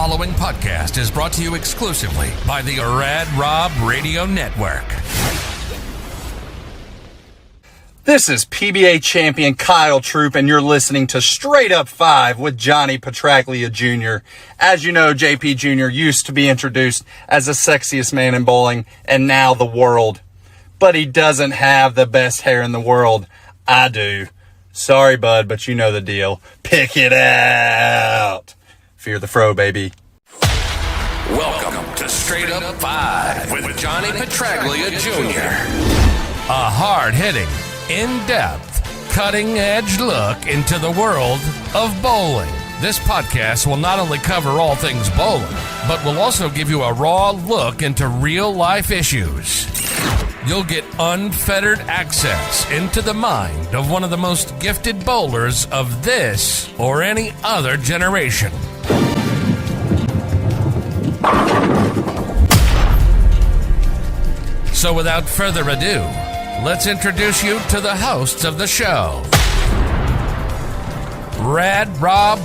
following podcast is brought to you exclusively by the Rad Rob Radio Network. This is PBA champion Kyle Troop, and you're listening to Straight Up 5 with Johnny Petraglia Jr. As you know, JP Jr. used to be introduced as the sexiest man in bowling, and now the world. But he doesn't have the best hair in the world. I do. Sorry, bud, but you know the deal. Pick it out. Fear the fro, baby. Welcome to Straight Up 5 with Johnny Petraglia Jr. A hard-hitting, in-depth, cutting-edge look into the world of bowling. This podcast will not only cover all things bowling, but will also give you a raw look into real-life issues. You'll get unfettered access into the mind of one of the most gifted bowlers of this or any other generation. So without further ado, let's introduce you to the hosts of the show. Rad Rob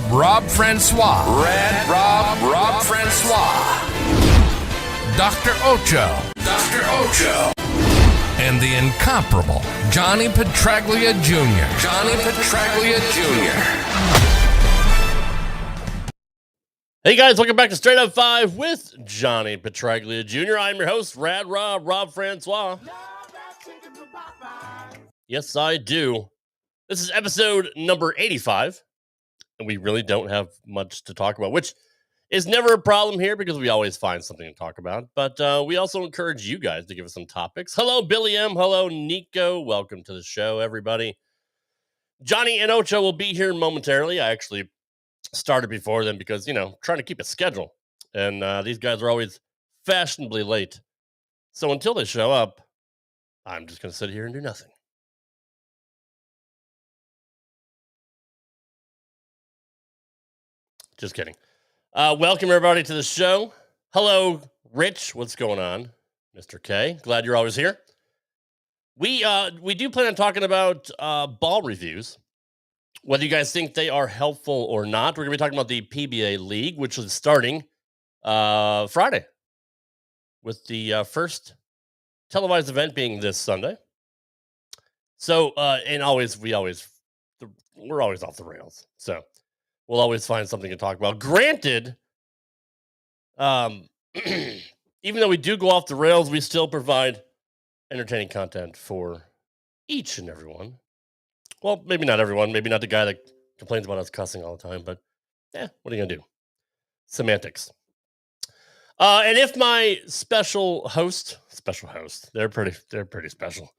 Francois. Rad Rob Francois. Dr. Ocho. And the incomparable Johnny Petraglia Jr. Johnny Petraglia Jr. Hey guys, welcome back to Straight Up 5 with Johnny Petraglia Jr. I'm your host, Rad Rob Francois. Yes, I do. This is episode number 85, and we really don't have much to talk about, which is never a problem here because we always find something to talk about. But we also encourage you guys to give us some topics. Hello, Billy M. Hello, Nico. Welcome to the show, everybody. Johnny and Ocho will be here momentarily. I actually started before them because, trying to keep a schedule. And these guys are always fashionably late. So until they show up, I'm just going to sit here and do nothing. Just kidding. Welcome, everybody, to the show. Hello, Rich. What's going on? Mr. K. Glad you're always here. We do plan on talking about ball reviews. Whether you guys think they are helpful or not, we're going to be talking about the PBA League, which is starting Friday, with the first televised event being this Sunday. So, and we're always off the rails. So, we'll always find something to talk about. Granted, even though we do go off the rails, we still provide entertaining content for each and every one. Well, maybe not everyone. Maybe not the guy that complains about us cussing all the time. But, what are you going to do? Semantics. And if my special host, they're pretty special.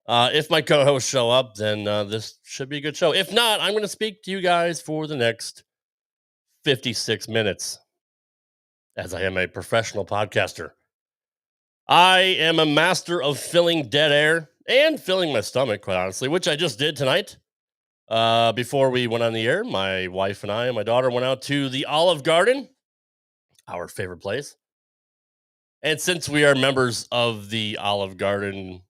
If my co-hosts show up, then this should be a good show. If not, I'm going to speak to you guys for the next 56 minutes, as I am a professional podcaster. I am a master of filling dead air and filling my stomach, quite honestly, which I just did tonight. Before we went on the air, my wife and I and my daughter went out to the Olive Garden, our favorite place. And since we are members of the Olive Garden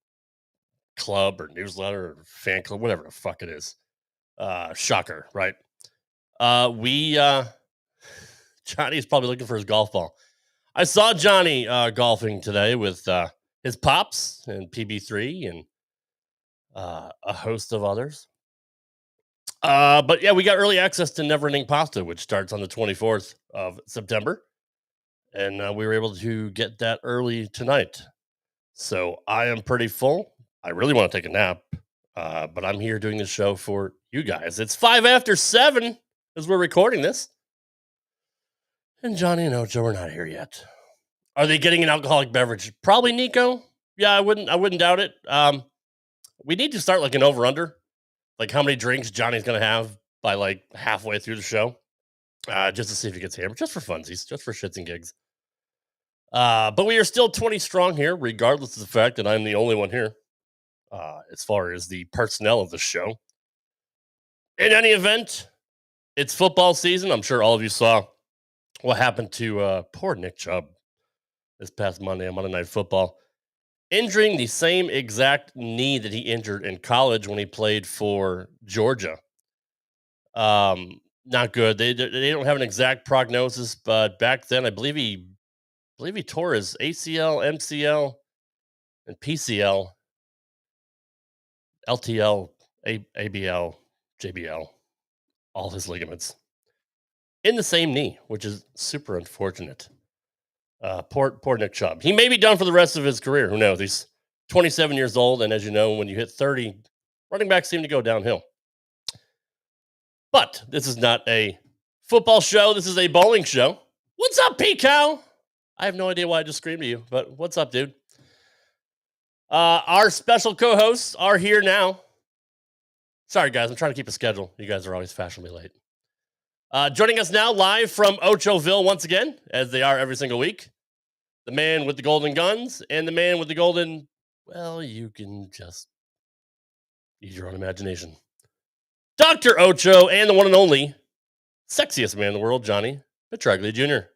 club or newsletter or fan club, whatever the fuck it is, shocker, right? Johnny's probably looking for his golf ball. I saw Johnny golfing today with his pops and PB3 and a host of others. But yeah, we got early access to Never Ending Pasta, which starts on the 24th of September. And we were able to get that early tonight. So I am pretty full. I really want to take a nap, but I'm here doing the show for you guys. It's 5 after 7 as we're recording this. And Johnny and Ocho are not here yet. Are they getting an alcoholic beverage? Probably Nico. Yeah, I wouldn't doubt it. We need to start like an over-under, like how many drinks Johnny's going to have by like halfway through the show, just to see if he gets hammered, just for funsies, just for shits and gigs. But we are still 20 strong here, regardless of the fact that I'm the only one here, as far as the personnel of the show. In any event, it's football season. I'm sure all of you saw what happened to poor Nick Chubb this past Monday on Monday Night Football, injuring the same exact knee that he injured in college when he played for Georgia. not good. They don't have an exact prognosis, but back then I believe he tore his ACL, MCL, and PCL, LTL, ABL, JBL, all his ligaments in the same knee, which is super unfortunate. Poor Nick Chubb. He may be done for the rest of his career. Who knows? He's 27 years old, and as you know, when you hit 30, running backs seem to go downhill. But this is not a football show. This is a bowling show. What's up, P-Cow? I have no idea why I just screamed at you, but what's up, dude? Our special co-hosts are here now. Sorry, guys. I'm trying to keep a schedule. You guys are always fashionably late. Joining us now live from Ochoville once again, as they are every single week. The man with the golden guns and the man with the golden, well, you can just use your own imagination. Dr. Ocho and the one and only sexiest man in the world, Johnny Petraglia Jr.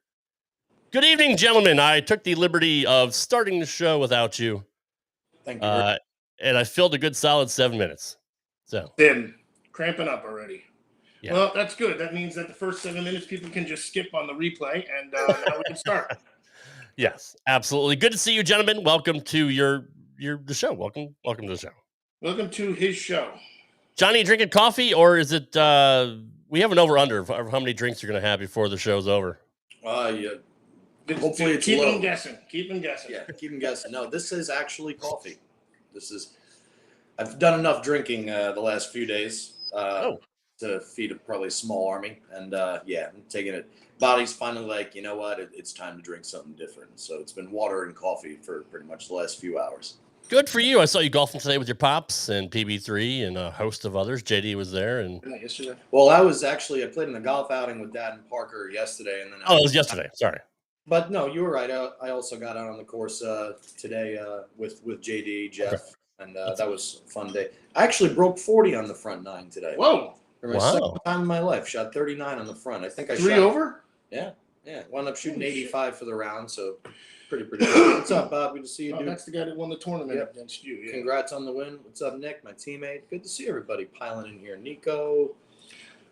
Good evening, gentlemen. I took the liberty of starting the show without you. Thank you. And I filled a good solid 7 minutes. So Then cramping up already. Yeah. Well, that's good. That means that the first 7 minutes people can just skip on the replay, and now we can start. Yes, absolutely. Good to see you, gentlemen. Welcome to the show. Welcome to the show. Welcome to his show. Johnny, drinking coffee, or is it? We have an over/under of how many drinks you're going to have before the show's over. Yeah. Hopefully it's keep low. them guessing. Keep them guessing. Yeah, keep them guessing. No, this is actually coffee. I've done enough drinking the last few days to feed probably a small army, and I'm taking it. Body's finally like, you know what? It's time to drink something different. So it's been water and coffee for pretty much the last few hours. Good for you. I saw you golfing today with your pops and PB3 and a host of others. JD was there, and Yesterday. Well, I played in a golf outing with Dad and Parker yesterday, and then it was yesterday. Sorry. But no, you were right. I also got out on the course today with JD, Jeff, Okay. and that was a fun day. I actually broke 40 on the front nine today. Whoa. For my second time in my life, shot 39 on the front. I think I Three shot over? Yeah. Wound up shooting 85 for the round, so pretty good. What's up, Bob? Good to see you, dude. That's the guy that won the tournament Yep. against you. Yeah. Congrats on the win. What's up, Nick, my teammate? Good to see everybody piling in here. Nico,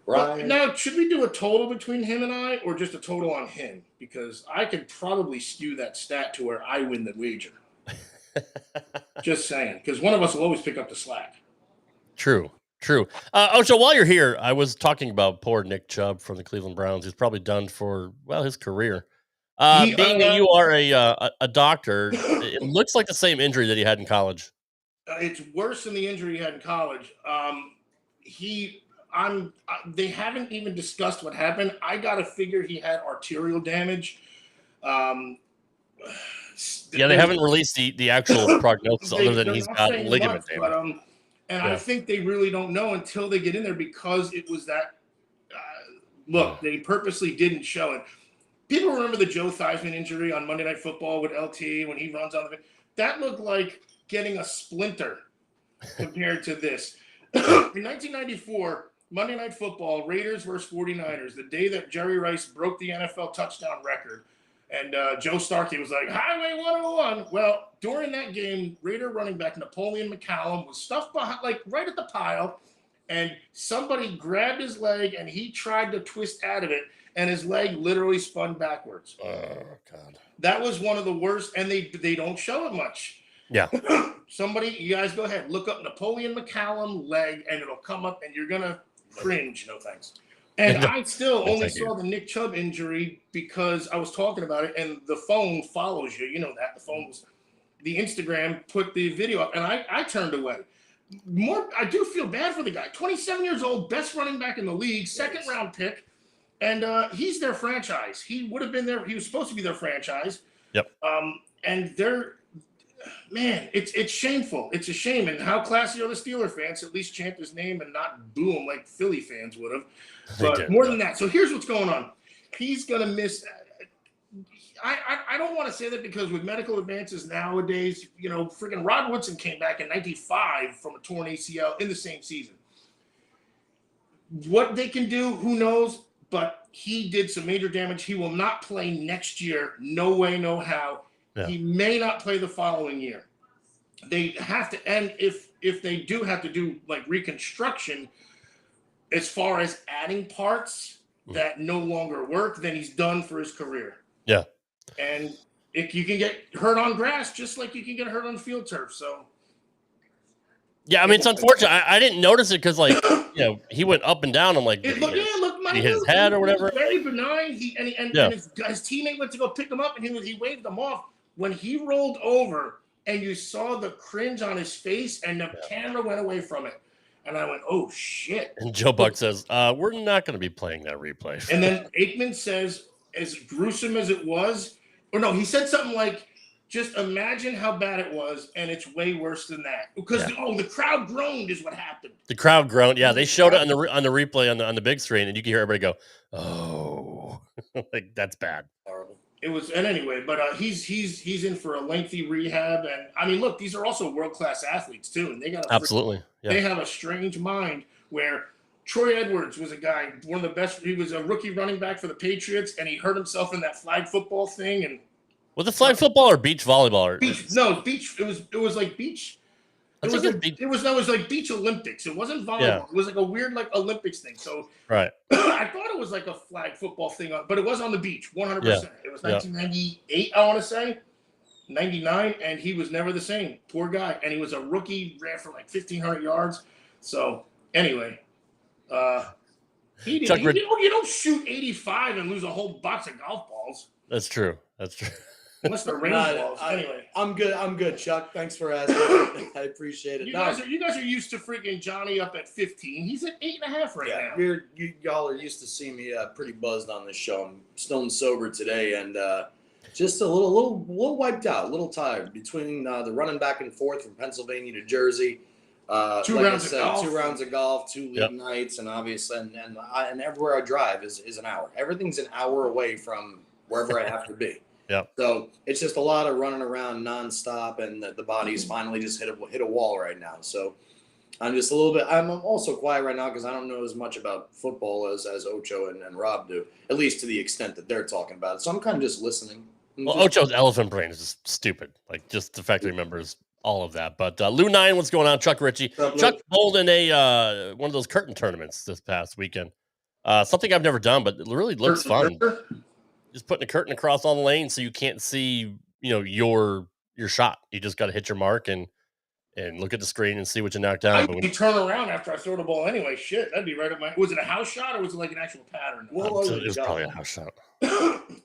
Well, Ryan. now, should we do a total between him and I, or just a total on him? Because I could probably skew that stat to where I win the wager. Just saying, because one of us will always pick up the slack. True. Ocho, while you're here, I was talking about poor Nick Chubb from the Cleveland Browns. He's probably done for his career. Being that you are a doctor, it looks like the same injury that he had in college. It's worse than the injury he had in college. They haven't even discussed what happened. I got to figure he had arterial damage. They haven't released the actual prognosis other than he's got ligament damage. I think they really don't know until they get in there, because it was that look, they purposely didn't show it. People remember the Joe Theismann injury on Monday Night Football with LT when he runs on the that looked like getting a splinter compared to this. In 1994, Monday Night Football, Raiders versus 49ers, the day that Jerry Rice broke the NFL touchdown record. And Joe Starkey was like, Highway 101. Well, during that game, Raider running back Napoleon McCallum was stuffed behind, like right at the pile, and somebody grabbed his leg and he tried to twist out of it, and his leg literally spun backwards. Oh, God. That was one of the worst, and they don't show it much. Yeah. Somebody, you guys go ahead, look up Napoleon McCallum leg, and it'll come up, and you're going to cringe. No thanks. And I still only thank you. saw the Nick Chubb injury because I was talking about it, and the phone follows you. You know that. The Instagram put the video up, and I turned away. I do feel bad for the guy. 27 years old, best running back in the league, second round pick, and he's their franchise. He would have been there. He was supposed to be their franchise. Yep. And it's shameful. It's a shame. And how classy are the Steeler fans? At least chant his name and not boo him like Philly fans would have. But more than that. So here's what's going on. He's going to miss. I don't want to say that because with medical advances nowadays, freaking Rod Woodson came back in 95 from a torn ACL in the same season. What they can do, who knows? But he did some major damage. He will not play next year. No way, no how. Yeah. He may not play the following year. They have to, and if they do have to do like reconstruction, as far as adding parts, that no longer work, then he's done for his career. Yeah. And you can get hurt on grass just like you can get hurt on field turf. So. Yeah, I mean, it's unfortunate. I didn't notice it because, he went up and down. I'm like, it looked he hit his head or whatever. Very benign. And his teammate went to go pick him up, and he waved him off. When he rolled over, and you saw the cringe on his face, and the camera went away from it, and I went, "Oh shit!" And Joe Buck says, "We're not going to be playing that replay." And then Aikman says, "As gruesome as it was," or no, he said something like, "Just imagine how bad it was, and it's way worse than that." Because the crowd groaned is what happened. The crowd groaned. Yeah, they showed it on the replay on the big screen, and you can hear everybody go, "Oh, like that's bad." Horrible. It was, and anyway, but he's in for a lengthy rehab, and I mean, look, these are also world-class athletes too, and they got absolutely. They have a strange mind where Troy Edwards was a guy, one of the best. He was a rookie running back for the Patriots, and he hurt himself in that flag football thing, and. Was it flag football or beach volleyball? Beach. It was like beach. It was like beach Olympics. It wasn't volleyball. Yeah. It was like a weird like Olympics thing. So right. I thought it was like a flag football thing, but it was on the beach, 100%. Yeah. It was 1998, I want to say, 99, and he was never the same. Poor guy, and he was a rookie, ran for like 1,500 yards. So anyway, you don't shoot 85 and lose a whole box of golf balls. That's true. Unless they're range balls. Anyway, I'm good, Chuck. Thanks for asking. I appreciate it. You guys are used to freaking Johnny up at 15. He's at 8.5 right now. Y'all are used to seeing me pretty buzzed on this show. I'm stone sober today, and just a little wiped out, a little tired between the running back and forth from Pennsylvania to Jersey. 2 rounds of golf, 2 league nights, and obviously, and everywhere I drive is an hour. Everything's an hour away from wherever I have to be. Yeah. So it's just a lot of running around nonstop, and the body's finally just hit a wall right now. So I'm just a little bit. I'm also quiet right now because I don't know as much about football as Ocho and Rob do, at least to the extent that they're talking about it. So I'm kind of just listening. Well, Ocho's elephant brain is just stupid. Like just the fact that he remembers all of that. But Lou 9, what's going on? Chuck Ritchie. Chuck bowled in a one of those curtain tournaments this past weekend. Something I've never done, but it really looks fun. Just putting a curtain across all the lanes so you can't see, your shot. You just got to hit your mark and look at the screen and see what you knock down. But when you turn around after I throw the ball anyway, shit, that'd be right up my. Was it a house shot or was it like an actual pattern? It was probably a house shot.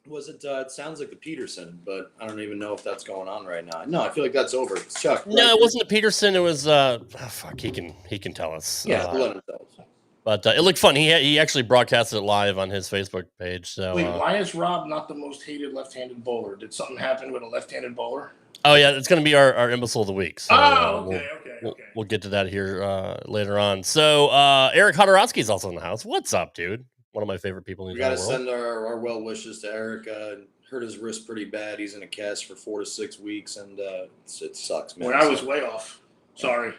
Was it? It sounds like the Peterson, but I don't even know if that's going on right now. No, I feel like that's over. Chuck. No, it wasn't a Peterson. It was. Fuck. He can tell us. Yeah, let him tell us. But it looked fun. He actually broadcasted it live on his Facebook page. So wait, why is Rob not the most hated left-handed bowler? Did something happen with a left-handed bowler? Oh yeah, it's going to be our imbecile of the week. So, okay. We'll get to that here later on. So Eric Hodorowski is also in the house. What's up, dude? One of my favorite people in the world. We got to send our well wishes to Eric. Hurt his wrist pretty bad. He's in a cast for 4 to 6 weeks, and it sucks, man. Well, I was way off. Sorry.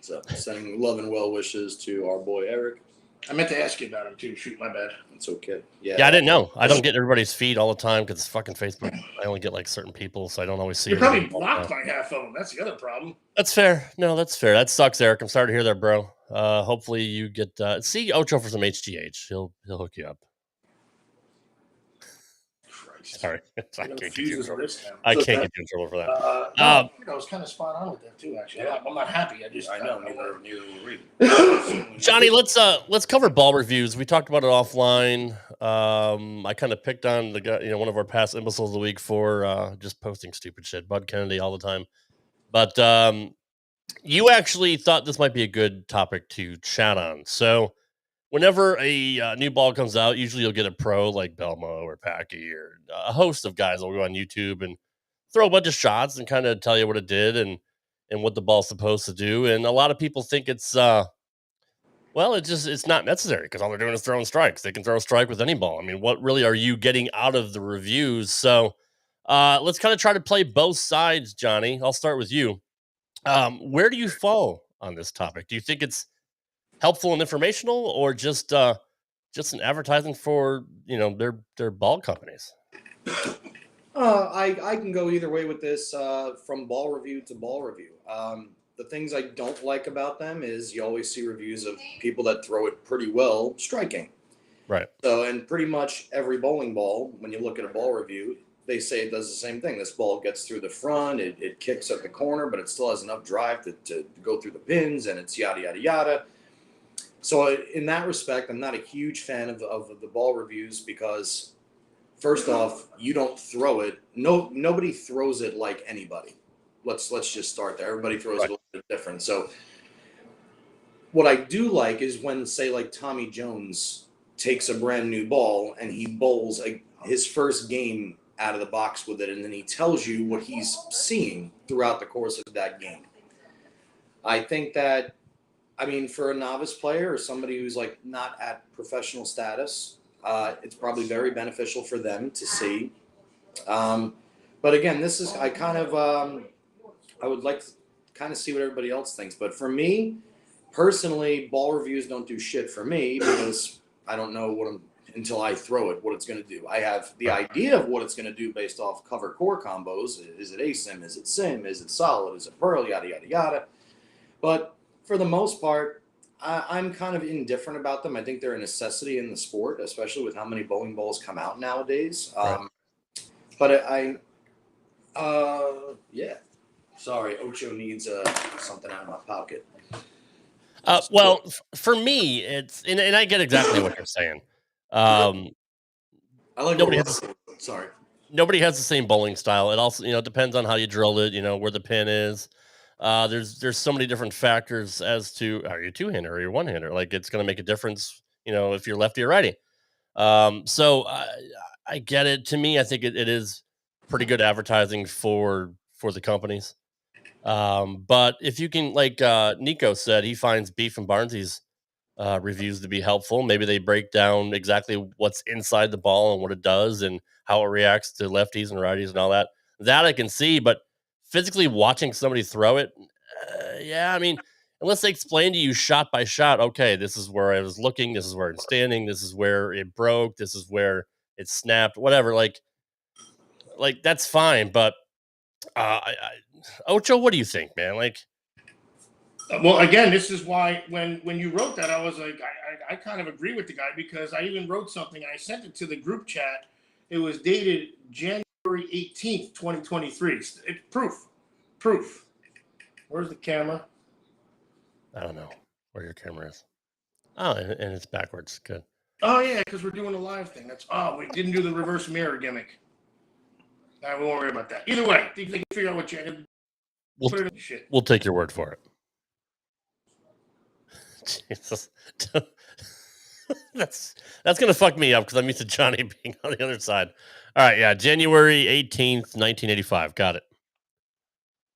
So sending love and well wishes to our boy Eric. I meant to ask you about him too. Shoot, my bad. It's okay. Yeah, I didn't know. I don't get everybody's feed all the time because it's fucking Facebook. I only get like certain people, so I don't always see. You're probably blocked by half of them. That's the other problem. That's fair. No, that's fair. That sucks, Eric. I'm sorry to hear that, bro. Hopefully you get see Ocho for some HGH. He'll hook you up. Sorry, I can't get you in trouble. I can't get you in trouble for that. I was kind of spot on with that too. Actually, I'm not happy. I know. Neither will we. Johnny, let's cover ball reviews. We talked about it offline. I kind of picked on the guy, one of our past imbeciles of the week for just posting stupid shit, Bud Kennedy all the time. But you actually thought this might be a good topic to chat on. So whenever a new ball comes out, usually you'll get a pro like Belmo or Packy or a host of guys that will go on YouTube and throw a bunch of shots and kind of tell you what it did and what the ball's supposed to do. And a lot of people think it's it's not necessary because all they're doing is throwing strikes. They can throw a strike with any ball. I mean, what really are you getting out of the reviews? So let's kind of try to play both sides, Johnny. I'll start with you. Where do you fall on this topic? Do you think it's helpful and informational, or just an advertising for their ball companies? I can go either way with this, from ball review to ball review. The things I don't like about them is you always see reviews of people that throw it pretty well striking. Right. So, and pretty much every bowling ball, when you look at a ball review, they say it does the same thing. This ball gets through the front, it kicks at the corner, but it still has enough drive to go through the pins, and it's yada, yada, yada. So in that respect, I'm not a huge fan of the ball reviews because, first off, you don't throw it. Nobody throws it like anybody. Let's just start there. Everybody throws it a little bit different. So what I do like is when, say, like Tommy Jones takes a brand new ball and he bowls his first game out of the box with it, and then he tells you what he's seeing throughout the course of that game. I think that, I mean, for a novice player or somebody who's like not at professional status, it's probably very beneficial for them to see. But again, this is, I kind of, I would like to kind of see what everybody else thinks. But for me, personally, ball reviews don't do shit for me because I don't know until I throw it, what it's going to do. I have the idea of what it's going to do based off cover core combos. Is it ASIM? Is it SIM? Is it solid? Is it Pearl? Yada, yada, yada. But for the most part, I'm kind of indifferent about them. I think they're a necessity in the sport, especially with how many bowling balls come out nowadays. But yeah. Sorry, Ocho needs something out of my pocket. Well, for me, it's and I get exactly what you're saying. I like nobody has the same bowling style. It also, depends on how you drill it. Where the pin is. There's so many different factors as to are you two-hander or you're one-hander. Like it's going to make a difference. If you're lefty or righty. So I get it. To me, I think it is pretty good advertising for the companies. But if you can, like Nico said, he finds Beef and Barnsley's reviews to be helpful. Maybe they break down exactly what's inside the ball and what it does and how it reacts to lefties and righties and all that. That I can see, but physically watching somebody throw it, yeah, I mean, unless they explain to you shot by shot, okay, this is where I was looking, this is where I'm standing, this is where it broke, this is where it snapped, whatever. Like that's fine, but Ocho, what do you think, man? Like, well, again, this is why when you wrote that, I was like, I kind of agree with the guy because I even wrote something. I sent it to the group chat. It was dated January 18th, 2023. It's proof. Where's the camera? I don't know where your camera is. Oh, and it's backwards. Good. Oh yeah, because we're doing a live thing. We didn't do the reverse mirror gimmick. Nah, we won't worry about that. Either way, they can figure out what you put it in shit. We'll take your word for it. Jesus. That's gonna fuck me up because I'm used to Johnny being on the other side. All right, yeah, January 18th, 1985. Got it.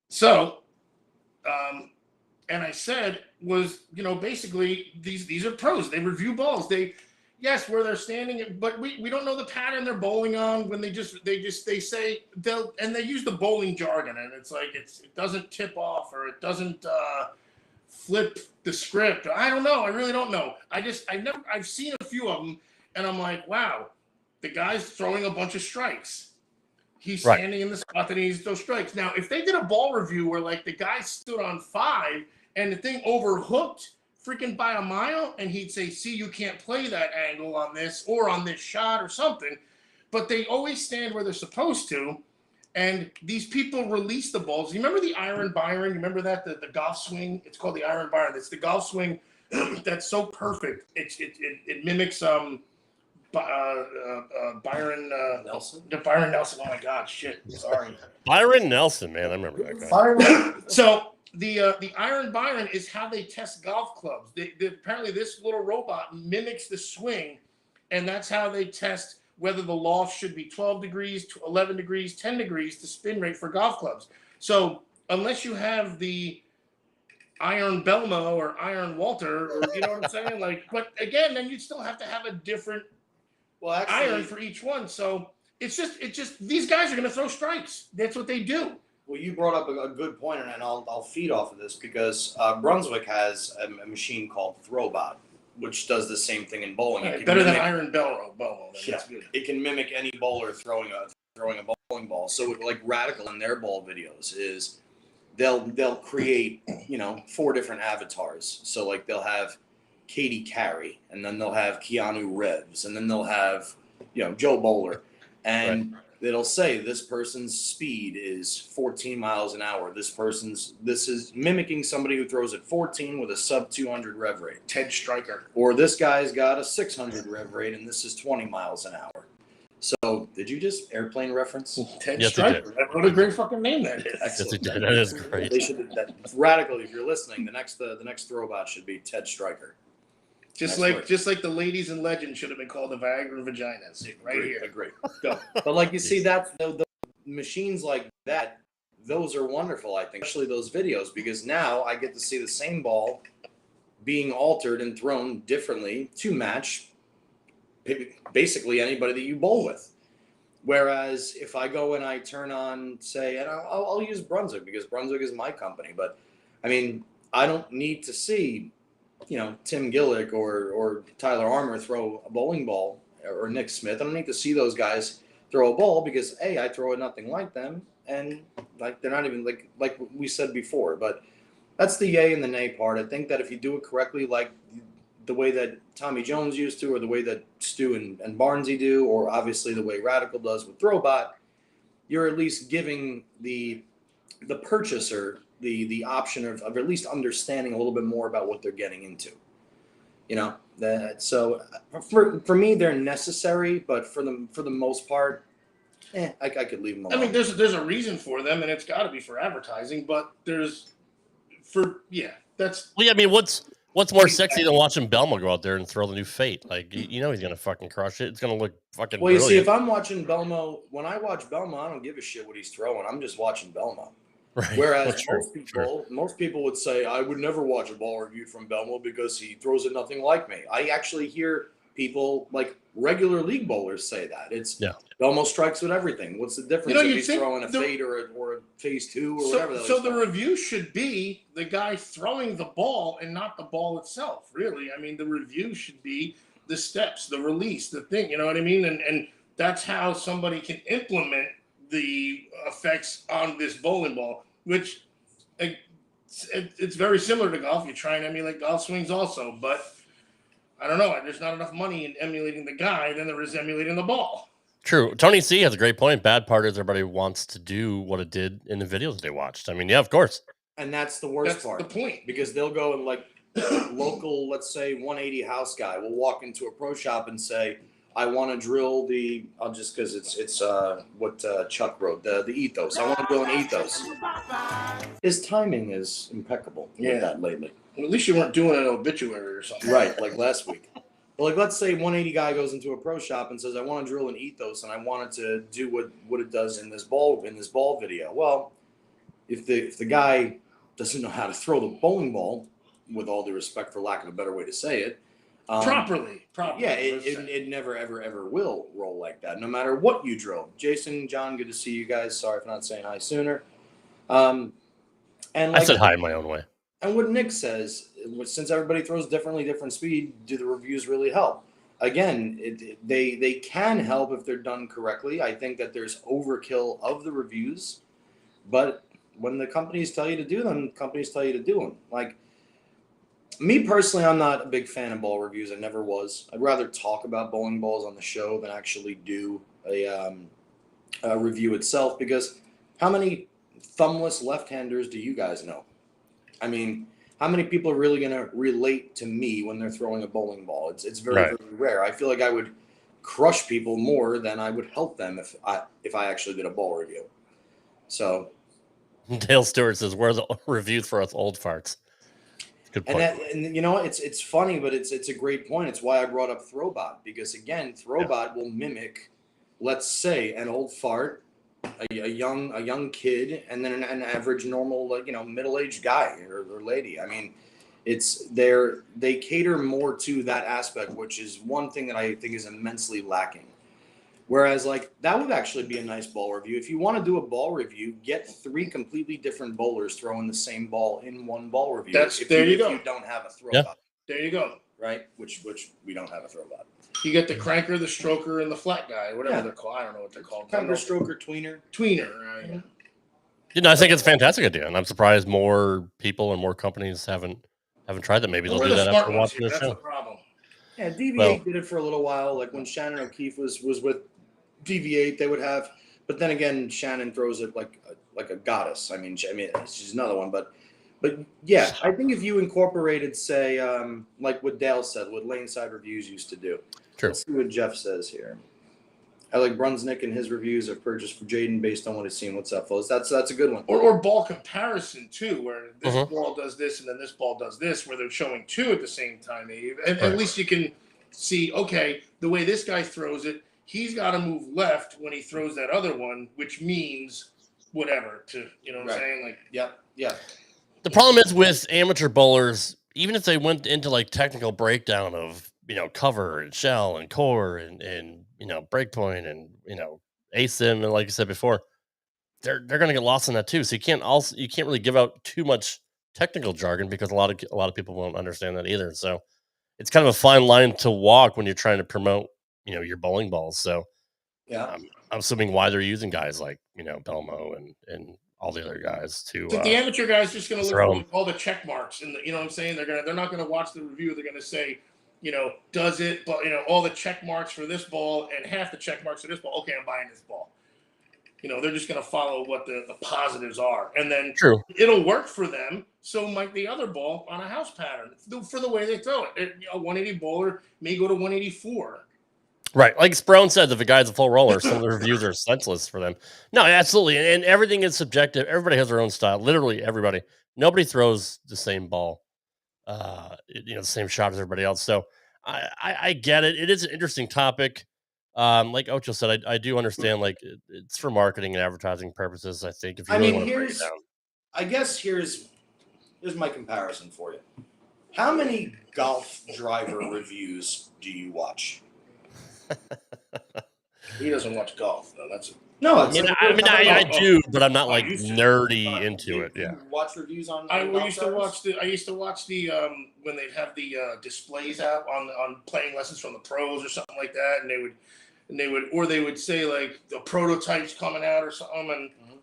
So, and I said was, basically these are pros. They review balls. Yes, where they're standing, but we don't know the pattern they're bowling on when they say they use the bowling jargon, and it's like it doesn't tip off or it doesn't flip the script. I don't know. I really don't know. I've seen a few of them, and I'm like, wow, the guy's throwing a bunch of strikes. He's standing in the spot that he needs those strikes. Now, if they did a ball review where like the guy stood on 5 and the thing overhooked freaking by a mile, and he'd say, see, you can't play that angle on this or on this shot or something, but they always stand where they're supposed to. And these people release the balls. You remember the Iron Byron? You remember that the golf swing? It's called the Iron Byron. It's the golf swing that's so perfect. It mimics Byron Nelson. Byron Nelson. Oh my God, shit. Sorry. Byron Nelson, man, I remember that guy. So the Iron Byron is how they test golf clubs. Apparently this little robot mimics the swing, and that's how they test whether the loft should be 12 degrees, 11 degrees, 10 degrees, the spin rate for golf clubs. So unless you have the Iron Belmo or Iron Walter, or you know what I'm saying? Like, but again, then you still have to have a different iron for each one. So it's just these guys are going to throw strikes. That's what they do. Well, you brought up a good point, and I'll feed off of this because Brunswick has a machine called Throwbot, which does the same thing in bowling. Right, better than Iron Belmo. That's good. It can mimic any bowler throwing a bowling ball. So, like Radical in their ball videos is they'll create 4 different avatars. So like they'll have Katie Carey, and then they'll have Keanu Reeves, and then they'll have, Joe Bowler, and it'll say this person's speed is 14 miles an hour. This is mimicking somebody who throws at 14 with a sub 200 rev rate. Ted Stryker. Or this guy's got a 600 rev rate, and this is 20 miles an hour. So, did you just airplane reference? Ted Stryker. What a great fucking name that is. Excellent. Yes, that is great. They should radically. If you're listening, the next throwback should be Ted Stryker. Just like the ladies in Legend should have been called the Viagra Vaginas. Here. Agree. Go. But like you see, that's the machines like that. Those are wonderful. I think, especially those videos, because now I get to see the same ball being altered and thrown differently to match basically anybody that you bowl with. Whereas if I go and I turn on, say, and I'll use Brunswick because Brunswick is my company, but I mean, I don't need to see, Tim Gillick or Tyler Armour throw a bowling ball, or Nick Smith. I don't need to see those guys throw a ball because I throw it nothing like them, and like they're not even like we said before. But that's the yay and the nay part. I think that if you do it correctly, like the way that Tommy Jones used to, or the way that Stu and Barnesy do, or obviously the way Radical does with Throwbot, you're at least giving the purchaser the option of at least understanding a little bit more about what they're getting into. So for me, they're necessary, but for the most part, I could leave them alone. I mean, there's a reason for them, and it's got to be for advertising. But that's. Well, I mean, what's more sexy than watching Belmo go out there and throw the new Fate? Like, he's gonna fucking crush it. It's gonna look fucking. Well, you brilliant. see, if I'm watching Belmo, when I watch Belmo, I don't give a shit what he's throwing. I'm just watching Belmo. Right. Whereas most people would say, I would never watch a ball review from Belmo because he throws it nothing like me. I actually hear people, like regular league bowlers, say that. Belmo strikes with everything. What's the difference if he's throwing a fade or a phase 2 or whatever? So the review should be the guy throwing the ball and not the ball itself, really. I mean, the review should be the steps, the release, the thing, you know what I mean? And that's how somebody can implement the effects on this bowling ball, which it's very similar to golf. You try and emulate golf swings also, but I don't know. There's not enough money in emulating the guy than there is emulating the ball. True. Tony C has a great point. Bad part is everybody wants to do what it did in the videos they watched. I mean, yeah, of course. And that's the worst part. That's the point. Because they'll go and local, let's say 180 house guy will walk into a pro shop and say, I want to drill just because it's what Chuck wrote, the ethos. I want to drill an ethos. His timing is impeccable with that lately. Well, at least you weren't doing an obituary or something. Right, like last week. But let's say 180 guy goes into a pro shop and says, I want to drill an ethos and I want it to do what it does in this ball video. Well, if the guy doesn't know how to throw the bowling ball, with all due respect for lack of a better way to say it, properly. Yeah, it never, ever will roll like that, no matter what you drill. Jason, John, good to see you guys. Sorry for not saying hi sooner. And I said hi in my own way. And what Nick says, since everybody throws differently, different speed, do the reviews really help? Again, they can help if they're done correctly. I think that there's overkill of the reviews, but when the companies tell you to do them, companies tell you to do them. Like, me personally, I'm not a big fan of ball reviews. I never was. I'd rather talk about bowling balls on the show than actually do a review itself, because how many thumbless left-handers do you guys know? I mean, how many people are really going to relate to me when they're throwing a bowling ball? It's very, very rare. I feel like I would crush people more than I would help them if I actually did a ball review. So, Dale Stewart says, "Where's the reviews for us old farts?" Good point. And you know what? It's funny, but it's a great point. It's why I brought up Throwbot, because again, Throwbot will mimic, let's say, an old fart, a young kid, and then an average normal, middle-aged guy or lady. I mean, they cater more to that aspect, which is one thing that I think is immensely lacking. Whereas, that would actually be a nice ball review. If you want to do a ball review, get 3 completely different bowlers throwing the same ball in one ball review. There you go. If you don't have a Throwbot. Yeah. There you go. Right? Which we don't have a Throwbot. You get the cranker, the stroker, and the flat guy, whatever they're called. I don't know what they're called. Cranker, stroker, tweener. Tweener, right? I think it's a fantastic idea, and I'm surprised more people and more companies haven't Haven't tried that. Maybe they'll We're do the that smart after ones watching here. the That's the show. problem. Yeah, DV8 Well- did it for a little while. Like when Shannon O'Keefe was with DV8, they would have. But then again, Shannon throws it like a goddess. I mean, she's another one. But yeah, I think if you incorporated, say, like what Dale said, what Laneside Reviews used to do. True. Let's see what Jeff says here. I like Brunsnick and his reviews are purchased for Jaden based on what he's seen. What's up, fellas? That's a good one. Or ball comparison too, where this Mhm. ball does this and then this ball does this, where they're showing two at the same time. Maybe, and Right. at least you can see, okay, the way this guy throws it, he's got to move left when he throws that other one, which means whatever. To you know what I'm Right. saying? Like, Yeah. The problem is with amateur bowlers, even if they went into like technical breakdown of, cover and shell and core and breakpoint and, ASIM, and like I said before, they're going to get lost in that too. So you can't really give out too much technical jargon because a lot of people won't understand that either. So it's kind of a fine line to walk when you're trying to promote, your bowling balls. So Yeah. I'm assuming why they're using guys like, Belmo and all the other guys to so the amateur guy's just going to look throw at 'em. all the check marks, and you know what I'm saying? They're not going to watch the review. They're going to say, does it? But all the check marks for this ball and half the check marks for this ball. Okay, I'm buying this ball. They're just going to follow what the positives are, and then True. it'll work for them. So might the other ball on a house pattern for the way they throw it. A 180 bowler may go to 184. Right. Like Sprown said, if a guy's a full roller, some of the reviews are senseless for them. No, absolutely. And everything is subjective. Everybody has their own style. Literally everybody. Nobody throws the same ball, the same shot as everybody else. So I get it. It is an interesting topic. Like Ocho said, I do understand, like, it's for marketing and advertising purposes. I think if you really want to break it down. I guess here's my comparison for you. How many golf driver reviews do you watch? He doesn't watch golf, though. That's No, I do, but I'm not I like used to. nerdy into it. Yeah. You watch reviews on. I golf used to drivers? watch the when they'd have the displays out on playing lessons from the pros or something like that, and they would say like the prototypes coming out or something, and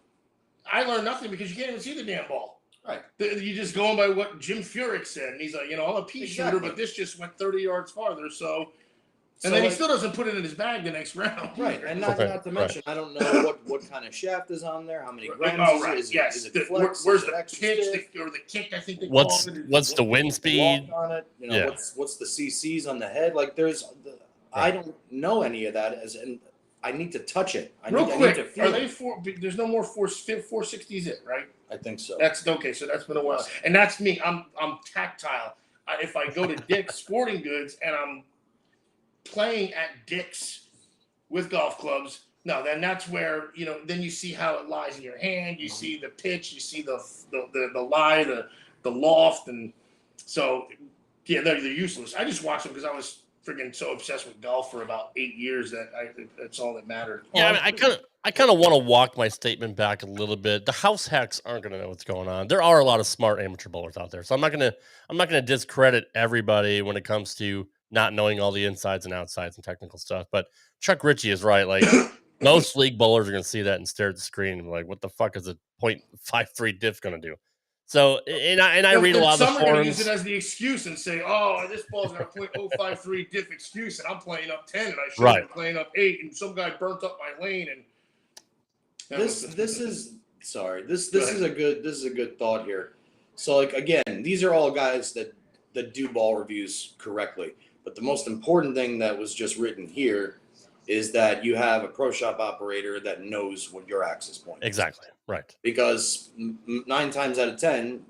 I learned nothing because you can't even see the damn ball. Right. You just going by what Jim Furyk said, and he's like, I'm a pea shooter, but this just went 30 yards farther, so. And then he still doesn't put it in his bag the next round. Right, and not to mention, I don't know what kind of shaft is on there, how many grams is it flex, where's is it the extra pitch stiff? or the kick? I think they What's call it. what's the wind speed? Walk on it, Yeah. what's the CCs on the head? Like I don't know any of that, and I need to touch it. I Real need quick, to feel are they it. there's no more 460s it, right? I think so. That's okay. So that's been a while, and that's me. I'm tactile. If I go to Dick's Sporting Goods and I'm playing at Dick's with golf clubs, no, then that's where then you see how it lies in your hand. You see the pitch. You see the lie, the loft, and so yeah, they're useless. I just watch them because I was freaking so obsessed with golf for about 8 years that that's all that mattered. Yeah, I kind of want to walk my statement back a little bit. The house hacks aren't going to know what's going on. There are a lot of smart amateur bowlers out there, so I'm not going to discredit everybody when it comes to not knowing all the insides and outsides and technical stuff. But Chuck Ritchie is right. Like most league bowlers are going to see that and stare at the screen and be like, "What the fuck is a .53 diff going to do?" So, and I read a lot of the Some are going to forums. use it as the excuse and say, "Oh, this ball's got a .053 diff excuse, and I'm playing up 10, and I should have been playing up 8, and some guy burnt up my lane." And This is a good thought here. So like again, these are all guys that do ball reviews correctly. But the most important thing that was just written here is that you have a pro shop operator that knows what your access point is. Exactly. Right. Because 9 times out of 10,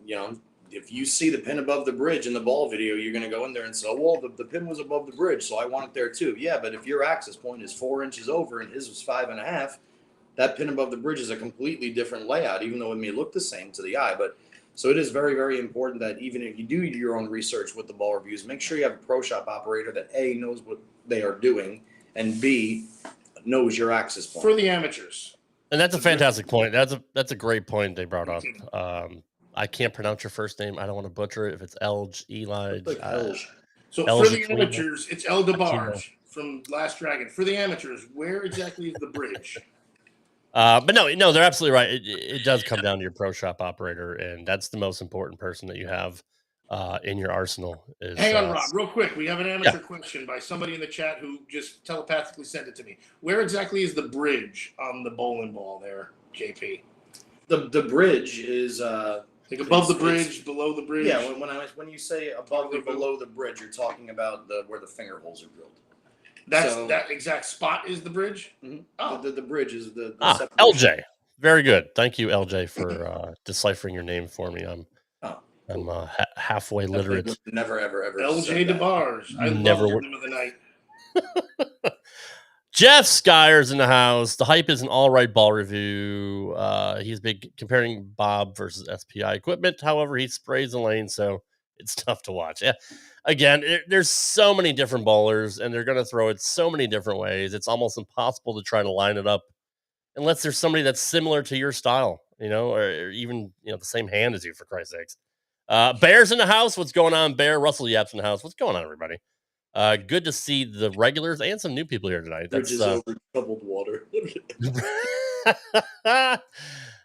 if you see the pin above the bridge in the ball video, you're going to go in there and say, "Oh, well, the pin was above the bridge, so I want it there too." Yeah, but if your access point is 4 inches over and his was 5.5, that pin above the bridge is a completely different layout, even though it may look the same to the eye. But so it is very, very important that even if you do your own research with the ball reviews, make sure you have a pro shop operator that A, knows what they are doing, and B, knows your access point. for the amateurs. And that's a fantastic point. That's a great point they brought up. I can't pronounce your first name. I don't want to butcher it. If it's Elge, Eli. So El for the Jacquino. amateurs, it's El DeBarge from Last Dragon. For the amateurs, where exactly is the bridge? But no, they're absolutely right. It does come down to your pro shop operator, and that's the most important person that you have in your arsenal. Hang on, Rob, real quick. We have an amateur question by somebody in the chat who just telepathically sent it to me. Where exactly is the bridge on the bowling ball there, JP? The bridge is like above the bridge, below the bridge. Yeah, when you say above or below the bridge, you're talking about where the finger holes are drilled. That exact spot is the bridge. Mm-hmm. Oh, the bridge is the LJ. Very good. Thank you, LJ, for deciphering your name for me. I'm halfway literate. Never ever LJ DeBars. I love the name of the night. Jeff Skyer's in the house. The Hype is an all right ball review. He's been comparing Bob versus SPI equipment. However, he sprays the lane, so it's tough to watch. Yeah. Again, there's so many different bowlers, and they're going to throw it so many different ways. It's almost impossible to try to line it up unless there's somebody that's similar to your style, or even the same hand as you, for Christ's sakes. Bear's in the house. What's going on, Bear? Russell Yap's in the house. What's going on, everybody? Good to see the regulars and some new people here tonight. Bridges over troubled water.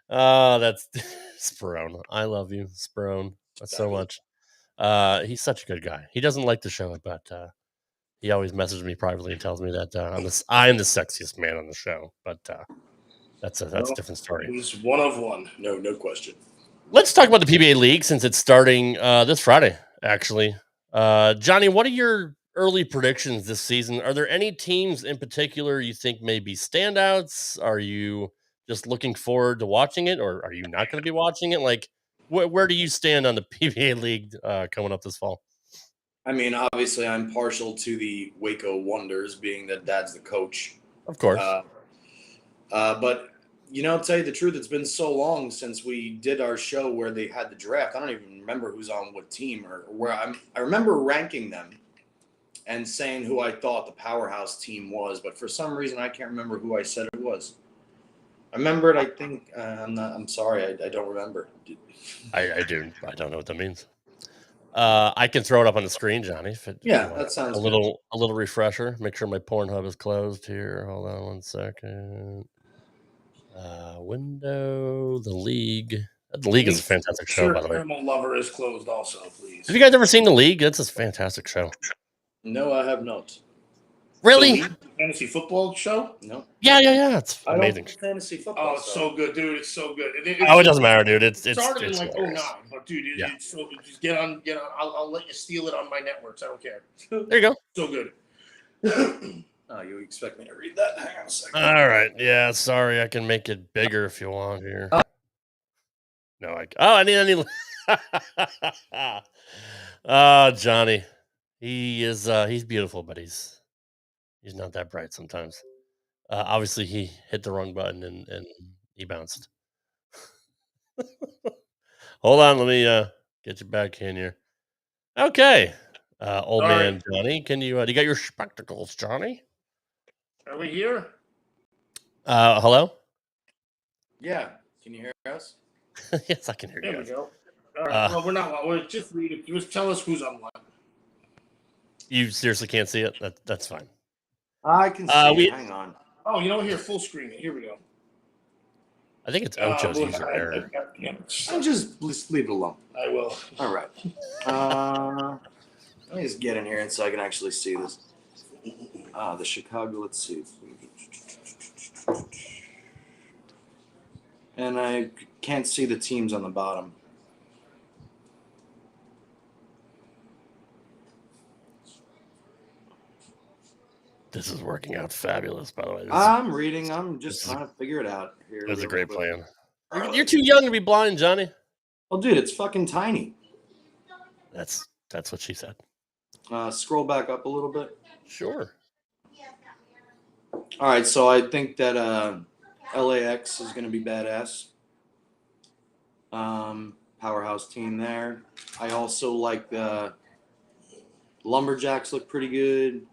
That's Sperone. I love you, Sperone, so much. He's such a good guy. He doesn't like to show it, but he always messages me privately and tells me that I'm the sexiest man on the show. But that's a different story. He's one of one. No question. Let's talk about the PBA League since it's starting this Friday, actually. Johnny, what are your early predictions this season? Are there any teams in particular you think may be standouts? Are you just looking forward to watching it, or are you not going to be watching it? Like, where do you stand on the PBA League coming up this fall? I mean, obviously, I'm partial to the Waco Wonders, being that Dad's the coach. Of course. But, to tell you the truth, it's been so long since we did our show where they had the draft. I don't even remember who's on what team or where I remember ranking them and saying who I thought the powerhouse team was. But for some reason, I can't remember who I said it was. I remember it. I think I'm sorry. I don't remember. I do. I don't know what that means. I can throw it up on the screen, Johnny. That sounds a little refresher. Make sure my Pornhub is closed here. Hold on 1 second. Window, the League. The League is a fantastic show, by the way. Animal Lover is closed also, please. Have you guys ever seen The League? It's a fantastic show. No, I have not. Really? Fantasy football show? No. Yeah. It's amazing. Fantasy football. Oh, it's so good, dude. It's so good. It doesn't matter, dude. It started in like 09, but dude, it's so good. Just get on. I'll let you steal it on my networks. I don't care. There you go. So good. Oh, you expect me to read that? Hang on a second. All right. Yeah, sorry. I can make it bigger if you want here. No, I need. Johnny. He's beautiful, but he's not that bright sometimes. Obviously, he hit the wrong button and he bounced. Hold on, let me get you back in here. Okay, old All man right. Johnny, can you got your spectacles, Johnny? Are we here? Hello? Yeah, can you hear us? Yes, I can hear you. There we go. All right. Well, we're not. We're just read it. Just tell us who's on what. You seriously can't see it? That's fine. I can see it. Hang on. Oh, here, full screen it. Here we go. I think it's Ocho's user error. I'll just leave it alone. I will. All right. Let me just get in here so I can actually see this. The Chicago, let's see. And I can't see the teams on the bottom. This is working out fabulous, by the way. I'm reading. I'm just trying to figure it out here. That's a great plan. You're too young to be blind, Johnny. Oh, dude, it's fucking tiny. That's what she said. Scroll back up a little bit. Sure. All right, so I think that LAX is going to be badass. Powerhouse team there. I also like the Lumberjacks look pretty good.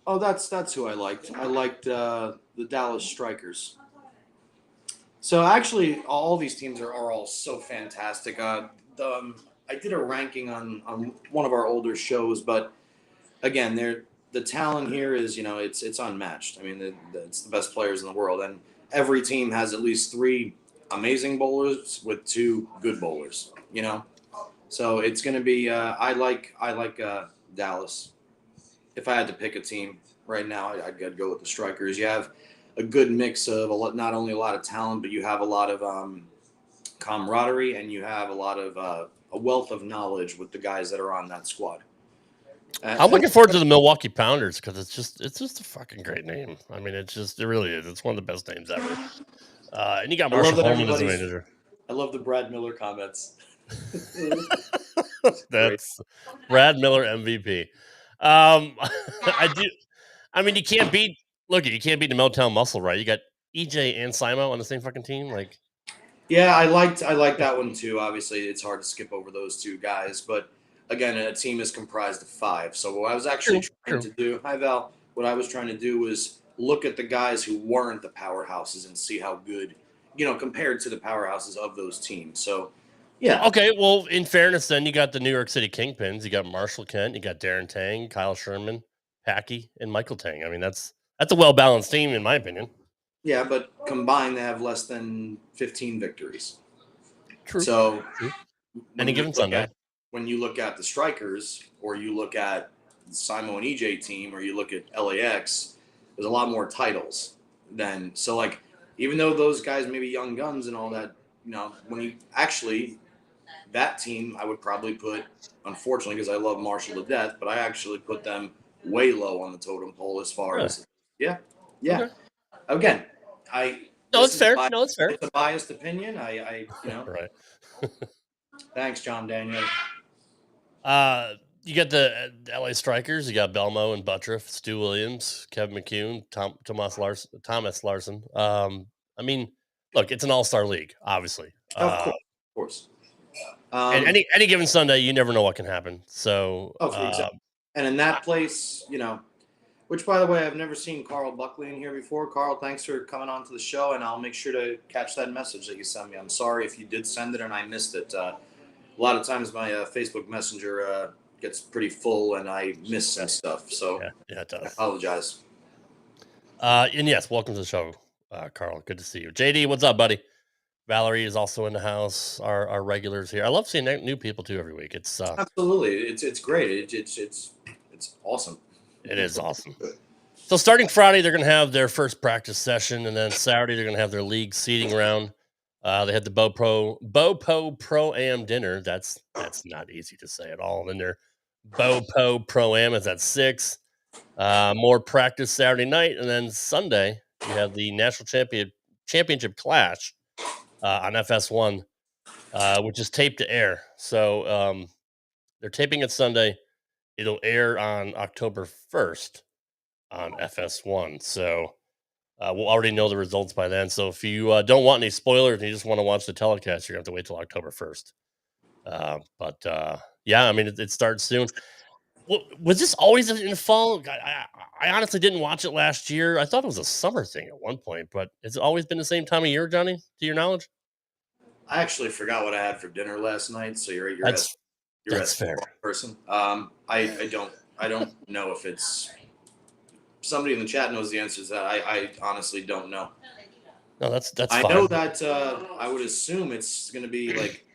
Oh, that's who I liked. I liked the Dallas Strikers. So actually, all these teams are all so fantastic. I did a ranking on one of our older shows, but again, the talent here is it's unmatched. I mean, it's the best players in the world, and every team has at least 3 amazing bowlers with 2 good bowlers. So it's going to be. I like Dallas. If I had to pick a team right now, I'd go with the Strikers. You have a good mix of not only a lot of talent, but you have a lot of camaraderie, and you have a lot of a wealth of knowledge with the guys that are on that squad. I'm looking forward to the Milwaukee Pounders because it's just a fucking great name. I mean, it really is. It's one of the best names ever. And you got Marshall Holman as the manager. I love the Brad Miller comments. That's Brad Miller MVP. I do. I mean, you can't beat the Motown Muscle, right? You got EJ and Simo on the same fucking team. Like, yeah, I liked that one too. Obviously, it's hard to skip over those two guys, but again, a team is comprised of 5. So what I was actually trying to do, hi Val, what I was trying to do was look at the guys who weren't the powerhouses and see how good, compared to the powerhouses of those teams. So, yeah. Okay, well, in fairness, then you got the New York City Kingpins. You got Marshall Kent, you got Darren Tang, Kyle Sherman, Hackey, and Michael Tang. I mean, that's a well-balanced team, in my opinion. Yeah, but combined, they have less than 15 victories. True. So, True. Any given Sunday. When you look at the Strikers, or you look at the Simo and EJ team, or you look at LAX, there's a lot more titles than. So, like, even though those guys may be young guns and all that, when you actually, that team, I would probably put, unfortunately, because I love Marshall to death, but I actually put them way low on the totem pole as far as, yeah. Okay. Again, it's fair. It's a biased opinion. Right. Thanks, John Daniel. You got the LA Strikers. You got Belmo and Buttriff, Stu Williams, Kevin McCune, Thomas Larson. I mean, look, it's an all-star league, obviously. Of course. And any given Sunday, you never know what can happen. So, exactly. And in that place, which, by the way, I've never seen Carl Buckley in here before. Carl, thanks for coming on to the show, and I'll make sure to catch that message that you sent me. I'm sorry if you did send it and I missed it. A lot of times my Facebook Messenger gets pretty full and I miss some stuff. So yeah, it does. I apologize. And yes, welcome to the show, Carl. Good to see you. JD, what's up, buddy? Valerie is also in the house. Our regulars here. I love seeing new people too every week. It's absolutely. It's great. It's awesome. It is awesome. So starting Friday, they're going to have their first practice session, and then Saturday they're going to have their league seating round. They had the BOPO Pro-Am dinner. That's not easy to say at all. And then their BOPO Pro-Am is at 6. More practice Saturday night, and then Sunday you have the national championship clash on FS1, which is taped to air. So they're taping it Sunday. It'll air on October 1st on FS1. So we'll already know the results by then. So if you don't want any spoilers and you just want to watch the telecast, you're going to have to wait till October 1st. Yeah, I mean, it starts soon. Was this always in the fall? I honestly didn't watch it last year. I thought it was a summer thing at one point, but has it always been the same time of year, Johnny, to your knowledge? I actually forgot what I had for dinner last night. So you're that's fair. Person. I don't know if it's somebody in the chat knows the answers to that. I honestly don't know. No, that's I fine. know that I would assume it's going to be like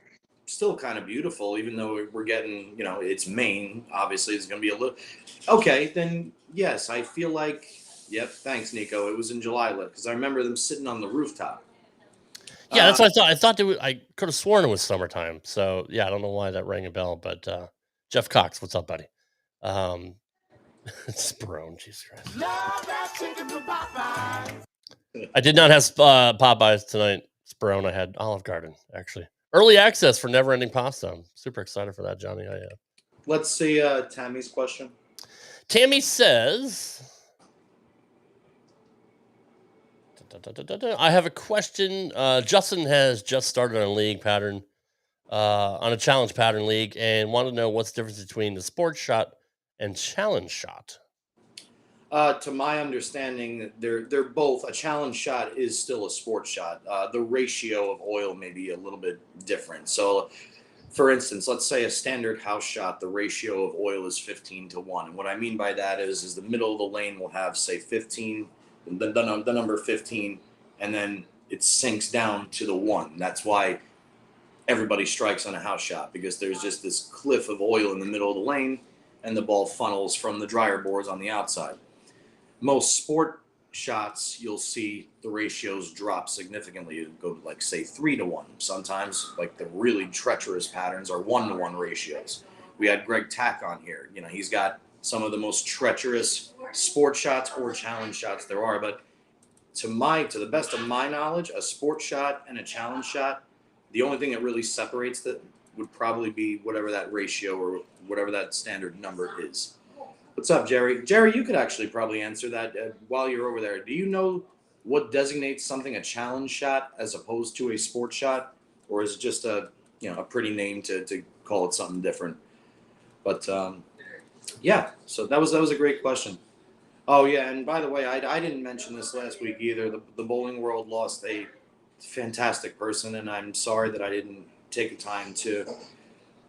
still kind of beautiful, even though we're getting, it's Maine. Obviously, it's going to be a little. Okay, then yes, I feel like. Yep. Thanks, Nico. It was in July, because I remember them sitting on the rooftop. Yeah, that's what I thought. I could have sworn it was summertime. So yeah, I don't know why that rang a bell. But Jeff Cox, what's up, buddy? Sperone, Jesus Christ. I did not have Popeyes tonight, Sperone. I had Olive Garden, actually. Early access for Never Ending Pasta. I'm super excited for that, Johnny. Let's see Tammy's question. Tammy says, I have a question. Justin has just started on a league pattern, on a challenge pattern league, and wanted to know what's the difference between the sports shot and challenge shot. To my understanding, they're both. A challenge shot is still a sports shot. The ratio of oil may be a little bit different. So, for instance, let's say a standard house shot, the ratio of oil is 15-1. And what I mean by that is the middle of the lane will have, say, 15, the number 15, and then it sinks down to the 1. That's why everybody strikes on a house shot because there's just this cliff of oil in the middle of the lane and the ball funnels from the dryer boards on the outside. Most sport shots, you'll see the ratios drop significantly. It'll go to like say 3-1. Sometimes like the really treacherous patterns are 1-1 ratios. We had Greg Tack on here. You know, he's got some of the most treacherous sport shots or challenge shots there are. But to the best of my knowledge, a sport shot and a challenge shot, the only thing that really separates that would probably be whatever that ratio or whatever that standard number is. What's up, Jerry? Jerry, you could actually probably answer that while you're over there. Do you know what designates something a challenge shot as opposed to a sport shot, or is it just a pretty name to call it something different? But yeah, so that was a great question. Oh yeah, and by the way, I didn't mention this last week either. The bowling world lost a fantastic person, and I'm sorry that I didn't take the time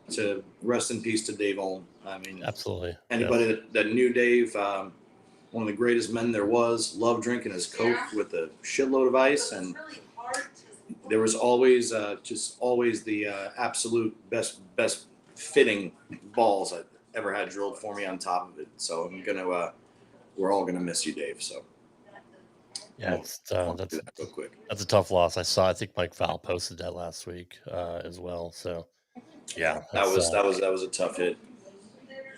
to rest in peace to Dave Owen. I mean, absolutely. Anybody that knew Dave, one of the greatest men there was, loved drinking his Coke with a shitload of ice, and there was always the absolute best fitting balls I've ever had drilled for me on top of it. So we're all gonna miss you, Dave. So yeah, that's real quick. That's a tough loss. I think Mike Val posted that last week as well. So yeah, that was a tough hit.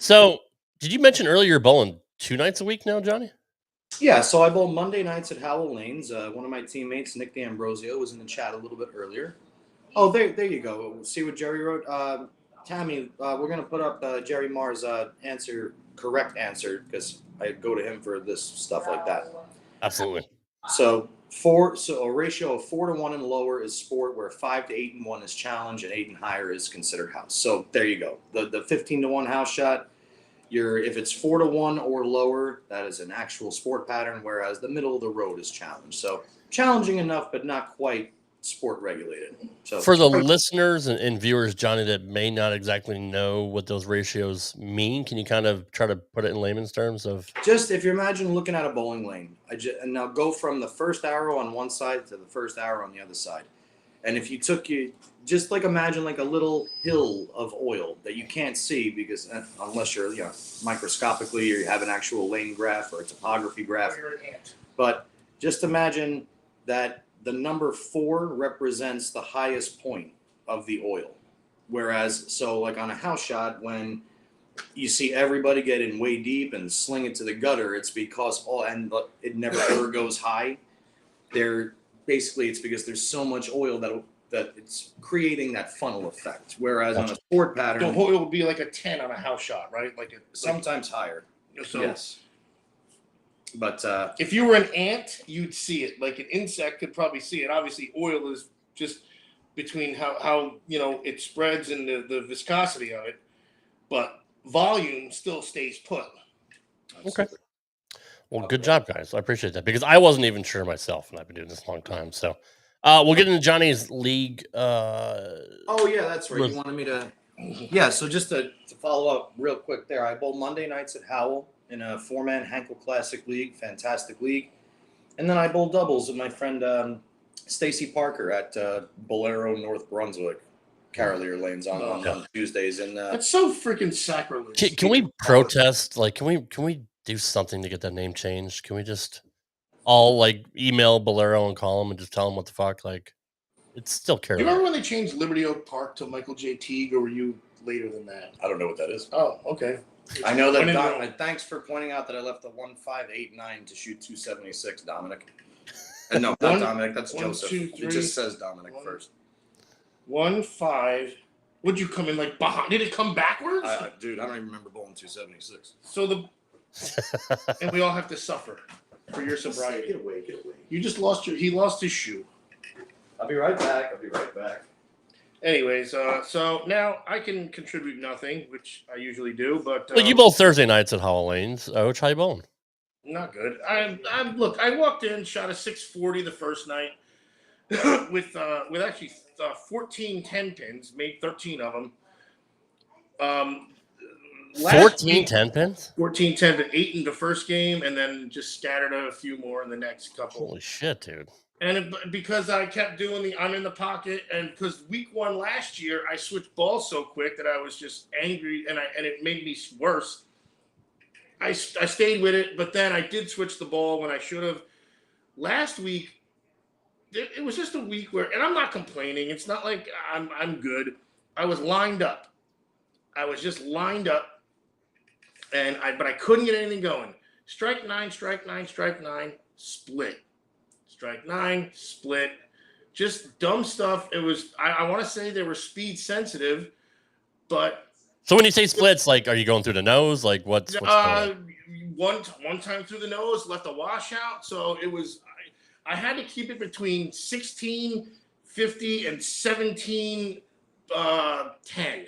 So did you mention earlier you're bowling 2 nights a week now, Johnny? Yeah, so I bowl Monday nights at Howell Lanes. One of my teammates, Nick D'Ambrosio, was in the chat a little bit earlier. Oh, there you go. See what Jerry wrote? Tammy, we're going to put up Jerry Marr's correct answer, because I go to him for this stuff like that. Absolutely. So a ratio of 4-1 and lower is sport, where 5 to 8 and 1 is challenge, and 8 and higher is considered house. So there you go. The 15-1 house shot, if it's 4-1 or lower, that is an actual sport pattern, whereas the middle of the road is challenge. So challenging enough, but not quite sport regulated. So for the listeners and viewers, Johnny, that may not exactly know what those ratios mean, can you kind of try to put it in layman's terms of just if you imagine looking at a bowling lane, and now go from the first arrow on one side to the first arrow on the other side. And if you just like imagine like a little hill of oil that you can't see because unless you're microscopically, or you have an actual lane graph or a topography graph. But just imagine that the number 4 represents the highest point of the oil. Whereas, so like on a house shot, when you see everybody get in way deep and sling it to the gutter, it's because it never ever goes high. It's because there's so much oil that it's creating that funnel effect. Whereas on a sport pattern, the oil would be like a 10 on a house shot, right? Sometimes higher. So yes. But if you were an ant, you'd see it. Like an insect could probably see it. Obviously, oil is just between how it spreads and the viscosity of it, but volume still stays put. Okay. Well, good job, guys. I appreciate that, because I wasn't even sure myself, and I've been doing this a long time. So we'll get into Johnny's league. Oh yeah, that's right. You wanted me to. Yeah. So just to follow up real quick there, I bowl Monday nights at Howell in a 4-man Hankel Classic League, fantastic league. And then I bowl doubles with my friend Stacy Parker at Bolero, North Brunswick, Carolier Lanes on Tuesdays. And that's so freaking sacrilege. Can we protest? Like, can we do something to get that name changed? Can we just all email Bolero and call him and just tell him what the fuck? Like, it's still Carolier. Do you remember when they changed Liberty Oak Park to Michael J. Teague, or were you later than that? I don't know what that is. Oh, okay. I know that. Thanks for pointing out that I left the 1589 to shoot 276, Dominic. No, not Dominic. That's Joseph. 2, 3, it just says Dominic first. 15. Would you come in behind? Did it come backwards? Dude, I don't even remember bowling 276. So and we all have to suffer for your sobriety. Get away. You just lost he lost his shoe. I'll be right back. Anyways, so now I can contribute nothing, which I usually do, but you bowl Thursday nights at Howell Lanes. Which how you bowling? Not good. Look, I walked in, shot a 640 the first night with actually 14 10 pins, made 13 of them. 14 10 pins? 14 10 to 8 in the first game, and then just scattered a few more in the next couple. Holy shit, dude. And because I kept doing I'm in the pocket, and because week 1 last year I switched balls so quick that I was just angry, and it made me worse. I stayed with it, but then I did switch the ball when I should have. Last week, it was just a week where, and I'm not complaining. It's not like I'm good. I was lined up. I was just lined up, but I couldn't get anything going. Strike 9, strike 9, strike 9, split. Strike 9, split. Just dumb stuff. It was, I want to say they were speed sensitive, but. So when you say splits, like, are you going through the nose? Like, what's going on? One time through the nose, left a washout. So it was, I had to keep it between 16, 50, and 17, 10.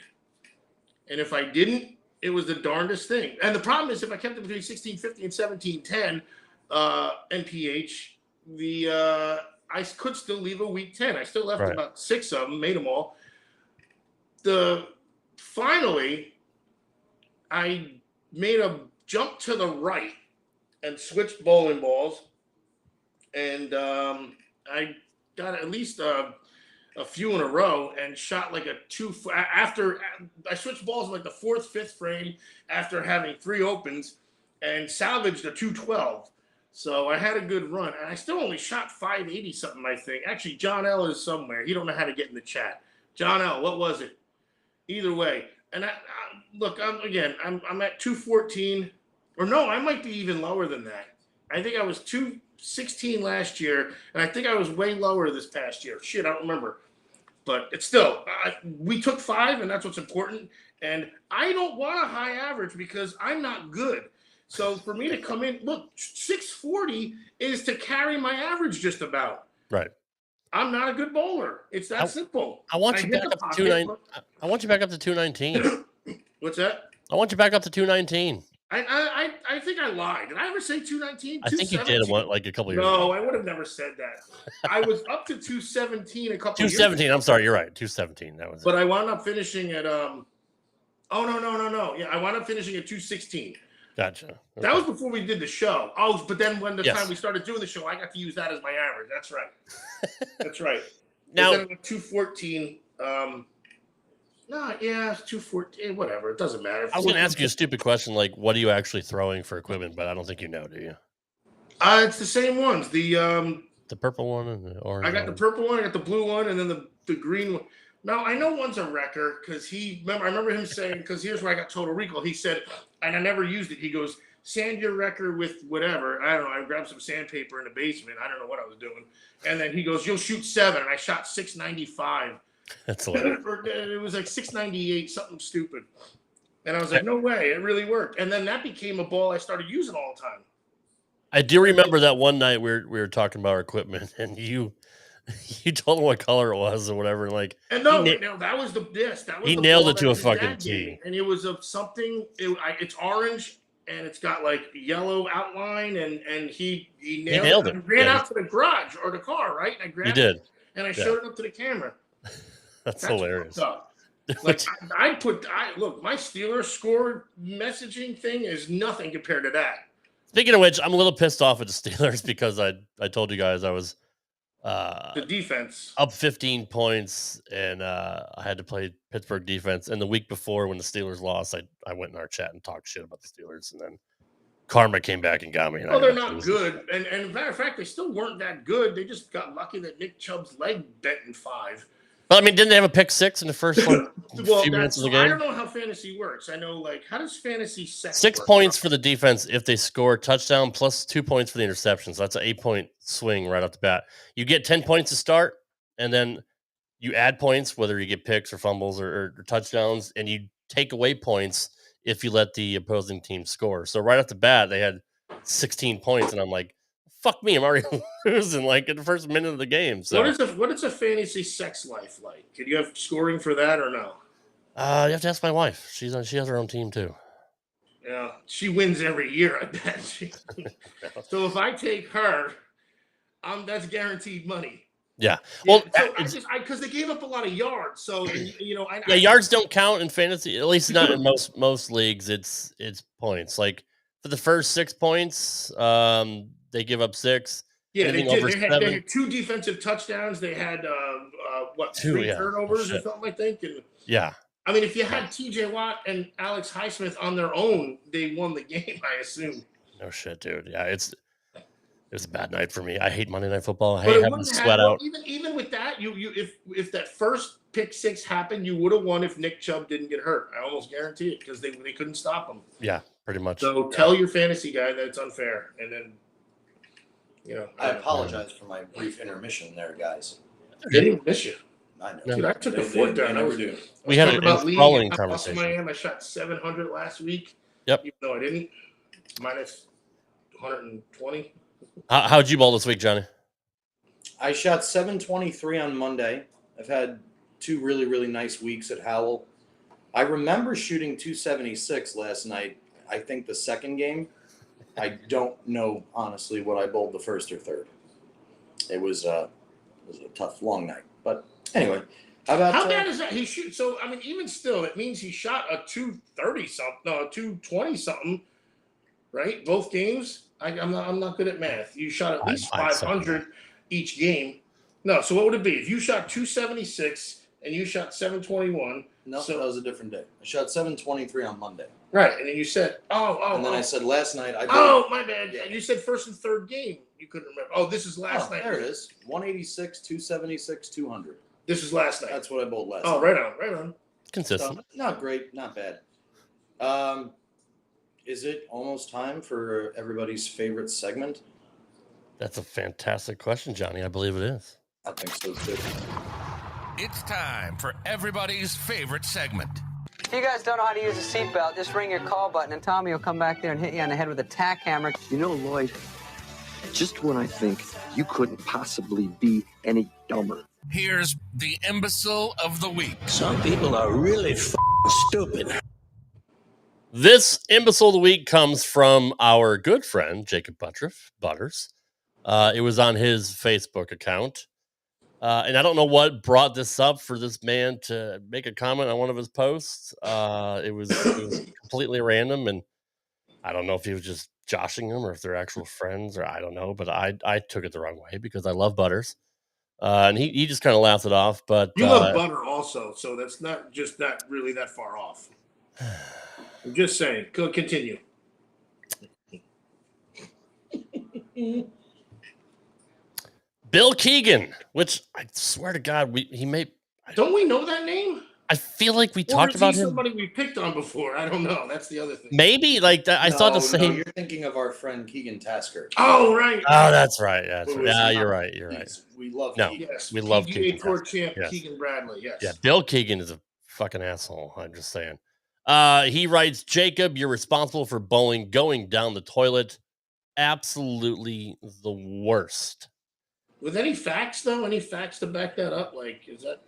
And if I didn't, it was the darndest thing. And the problem is, if I kept it between 16, 50, and 17, 10 NPH, I could still leave a week 10. I still left about 6 of them, made them all. Finally, I made a jump to the right and switched bowling balls, and I got at least a few in a row and shot like a 2 after I switched balls in like the 4th, 5th frame after having 3 opens, and salvaged a 212. So I had a good run, and I still only shot 580 something, I think. Actually, John L is somewhere. He don't know how to get in the chat. John L, what was it? Either way. And I'm at 214, or no, I might be even lower than that. I think I was 216 last year, and I think I was way lower this past year. Shit, I don't remember. But it's still, we took 5, and that's what's important. And I don't want a high average because I'm not good. So for me to come in, look, 640 is to carry my average just about. Right. I'm not a good bowler. It's that simple. I want you back up to 219. I want you back up to 219. What's that? I want you back up to 219. I think I lied. Did I ever say 219? I think you did like a couple years ago. ago. I would have never said that. I was up to 217 a couple 217. years ago. I'm sorry, you're right. 217. That was. But I wound up finishing at Oh no. Yeah, I wound up finishing at 216. Gotcha. Okay. That was before we did the show. Oh, but then when time we started doing the show, I got to use that as my average. That's right. That's right. Now 214. No, yeah, it's 214. Whatever. It doesn't matter. I was going to ask you a stupid question, like, what are you actually throwing for equipment? But I don't think you know, do you? It's the same ones. The purple one and the orange. I got the purple one. I got the blue one, and then the green one. Now I know one's a wrecker because I remember him saying, because here's where I got total recall. He said, and I never used it. He goes, sand your wrecker with whatever. I don't know. I grabbed some sandpaper in the basement. I don't know what I was doing. And then he goes, you'll shoot 7. And I shot 695. That's hilarious. It was like 698, something stupid. And I was like, no way. It really worked. And then that became a ball I started using all the time. I do remember that one night we were talking about our equipment, and you told him what color it was or whatever. Like, and no, that was the disc. That was he the nailed ball it to a fucking T. And it was something. It's orange and it's got like yellow outline, and he nailed it. I ran out to the garage or the car, right? And I grabbed it and I showed it up to the camera. That's hilarious. Like look, my Steelers score messaging thing is nothing compared to that. Speaking of which, I'm a little pissed off at the Steelers because I told you guys I was the defense up 15 points and I had to play Pittsburgh defense. And the week before when the Steelers lost, I went in our chat and talked shit about the Steelers, and then karma came back and got me. Well, they're not good. And as a matter of fact, they still weren't that good. They just got lucky that Nick Chubb's leg bent in 5. But I mean, didn't they have a pick 6 in the first few minutes of the game? I don't know how fantasy works. I know, like, how does fantasy 6 points for the defense if they score a touchdown plus 2 points for the interception. So that's an 8-point swing right off the bat. You get 10 points to start, and then you add points, whether you get picks or fumbles or touchdowns, and you take away points if you let the opposing team score. So right off the bat, they had 16 points, and I'm like, fuck me, I'm already losing like in the first minute of the game. So what is a fantasy sex life like? Can you have scoring for that or no? You have to ask my wife. She has her own team too. Yeah, she wins every year, I bet. So if I take her, that's guaranteed money. Yeah. Well, because they gave up a lot of yards, so yards don't count in fantasy. At least not in most leagues. It's points. Like for the first 6 points, they give up 6. Yeah, Anything they did. over They 7? had 2 defensive touchdowns. They had Two, 3 yeah. turnovers Oh, or shit. something, I think. And Yeah. I mean, if you had T.J. Watt and Alex Highsmith on their own, they won the game. I assume. No shit, dude. Yeah, it was a bad night for me. I hate Monday Night Football. I But hate it having to wouldn't sweat have. Well, out. even with that, you if that first pick 6 happened, you would have won if Nick Chubb didn't get hurt. I almost guarantee it because they couldn't stop him. Yeah, pretty much. So tell your fantasy guy that it's unfair, and then I apologize for my brief intermission there, guys. Didn't even miss you. I know. Dude, I took the They foot down. never do. We had an about enthralling leading how awesome I conversation. am. I shot 700 last week. Yep. Even though I didn't. Minus 120. How'd you ball this week, Johnny? I shot 723 on Monday. I've had 2 really, really nice weeks at Howell. I remember shooting 276 last night. I think the second game. I don't know, honestly, what I bowled the first or third. It was a tough, long night. But anyway, how bad is that? He shoots. So, I mean, even still, it means he shot a 230 something, no, a 220 something, right? Both games. I'm not good at math. You shot at least 500 each game. No, so what would it be if you shot 276 and you shot 721? No, that was a different day. I shot 723 on Monday. Right, and then you said, and then I said last night. My bad. Yeah. You said first and third game. You couldn't remember. Oh, this is last night. There it is. 186, 276, 200. This is last night. That's what I bowled last night. Oh, right on. Consistent. So, not great, not bad. Is it almost time for everybody's favorite segment? That's a fantastic question, Johnny. I believe it is. I think so too. It's time for everybody's favorite segment. If you guys don't know how to use a seatbelt, just ring your call button and Tommy will come back there and hit you on the head with a tack hammer. You know, Lloyd, just when I think you couldn't possibly be any dumber. Here's the imbecile of the week. Some people are really stupid. This imbecile of the week comes from our good friend, Jacob Butters. It was on his Facebook account. And I don't know what brought this up for this man to make a comment on one of his posts. It was completely random, and I don't know if he was just joshing him or if they're actual friends, or I don't know. But I took it the wrong way because I love Butters, and he just kind of laughed it off. But you love butter also, so that's not really that far off. I'm just saying. Go continue. Bill Keegan, which I swear to God, he may. Don't we know that name? I feel like we talked about him. Somebody we picked on before. I don't know. That's the other thing. Maybe like that. I thought the same. No, you're thinking of our friend Keegan Tasker. Oh right. Oh, that's right. Yeah, you're right. You're right. We love. No, Keegan. Yes, we love PGA Keegan. Tour champ Yes. Keegan Bradley. Yes. Yeah, Bill Keegan is a fucking asshole. I'm just saying. He writes, Jacob, you're responsible for bowling going down the toilet. Absolutely the worst. With any facts though? Any facts to back that up? Like, is that?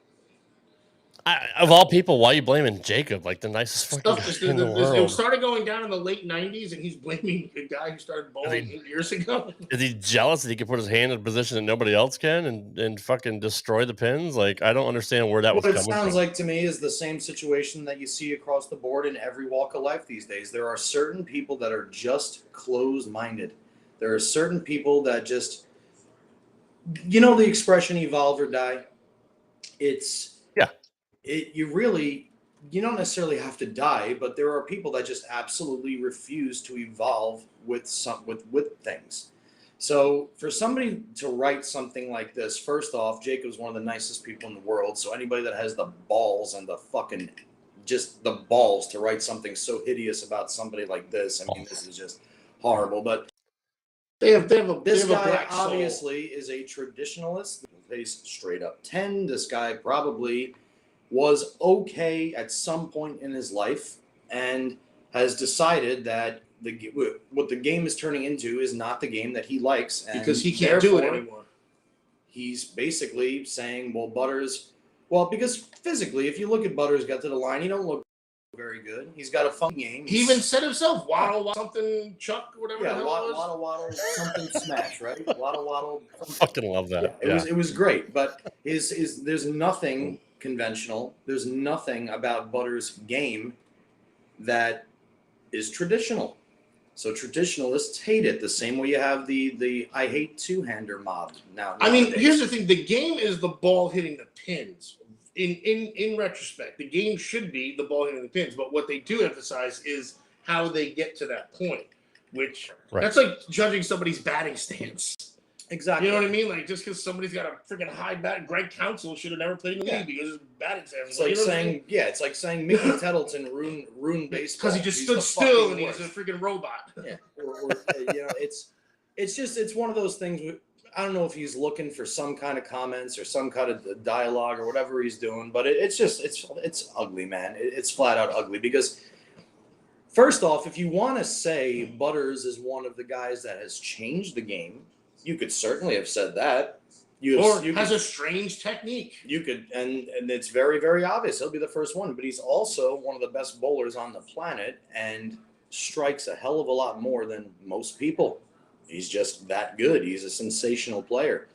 Of all people, why are you blaming Jacob? Like the nicest fucking guy in the world. It started going down in the late 90s, and he's blaming a guy who started bowling 8 years ago. Is he jealous that he can put his hand in a position that nobody else can and fucking destroy the pins? Like, I don't understand where that was coming from. What it sounds like to me is the same situation that you see across the board in every walk of life these days. There are certain people that are just closed-minded. There are certain people that just, you know, the expression evolve or die. You don't necessarily have to die, but there are people that just absolutely refuse to evolve with things. So for somebody to write something like this, first off, Jacob's one of the nicest people in the world. So anybody that has the balls and the balls to write something so hideous about somebody like this, I mean, this is just horrible. But this guy obviously is a traditionalist. He's straight up 10. This guy probably was okay at some point in his life and has decided that what the game is turning into is not the game that he likes. And because he can't do it anymore. He's basically saying, because physically, if you look at Butters got to the line, he don't look very good. He's got a fun game. He even said himself, waddle, something, chuck, whatever. Yeah, waddle, something smash, right? Waddle. I fucking love that. Yeah, it was great, but there's nothing conventional. There's nothing about Butters' game that is traditional. So traditionalists hate it the same way you have the I hate two-hander mob now. I mean, here's the thing: the game is the ball hitting the pins. In retrospect, the game should be the ball hitting the pins, but what they do emphasize is how they get to that point, which that's like judging somebody's batting stance. Exactly. You know what I mean? Like, just because somebody's got a freaking high bat, Greg Counsell should have never played in the league because his batting stance. It's like saying, it's like saying Mickey Tettleton ruined baseball because he just stood still and he's a freaking robot. Yeah, or it's one of those things. I don't know if he's looking for some kind of comments or some kind of dialogue or whatever he's doing, but it's ugly, man. It's flat out ugly because. First off, if you want to say Butters is one of the guys that has changed the game, you could certainly have said that. You has a strange technique. You could, and it's very, very obvious. He'll be the first one, but he's also one of the best bowlers on the planet and strikes a hell of a lot more than most people. He's just that good. He's a sensational player.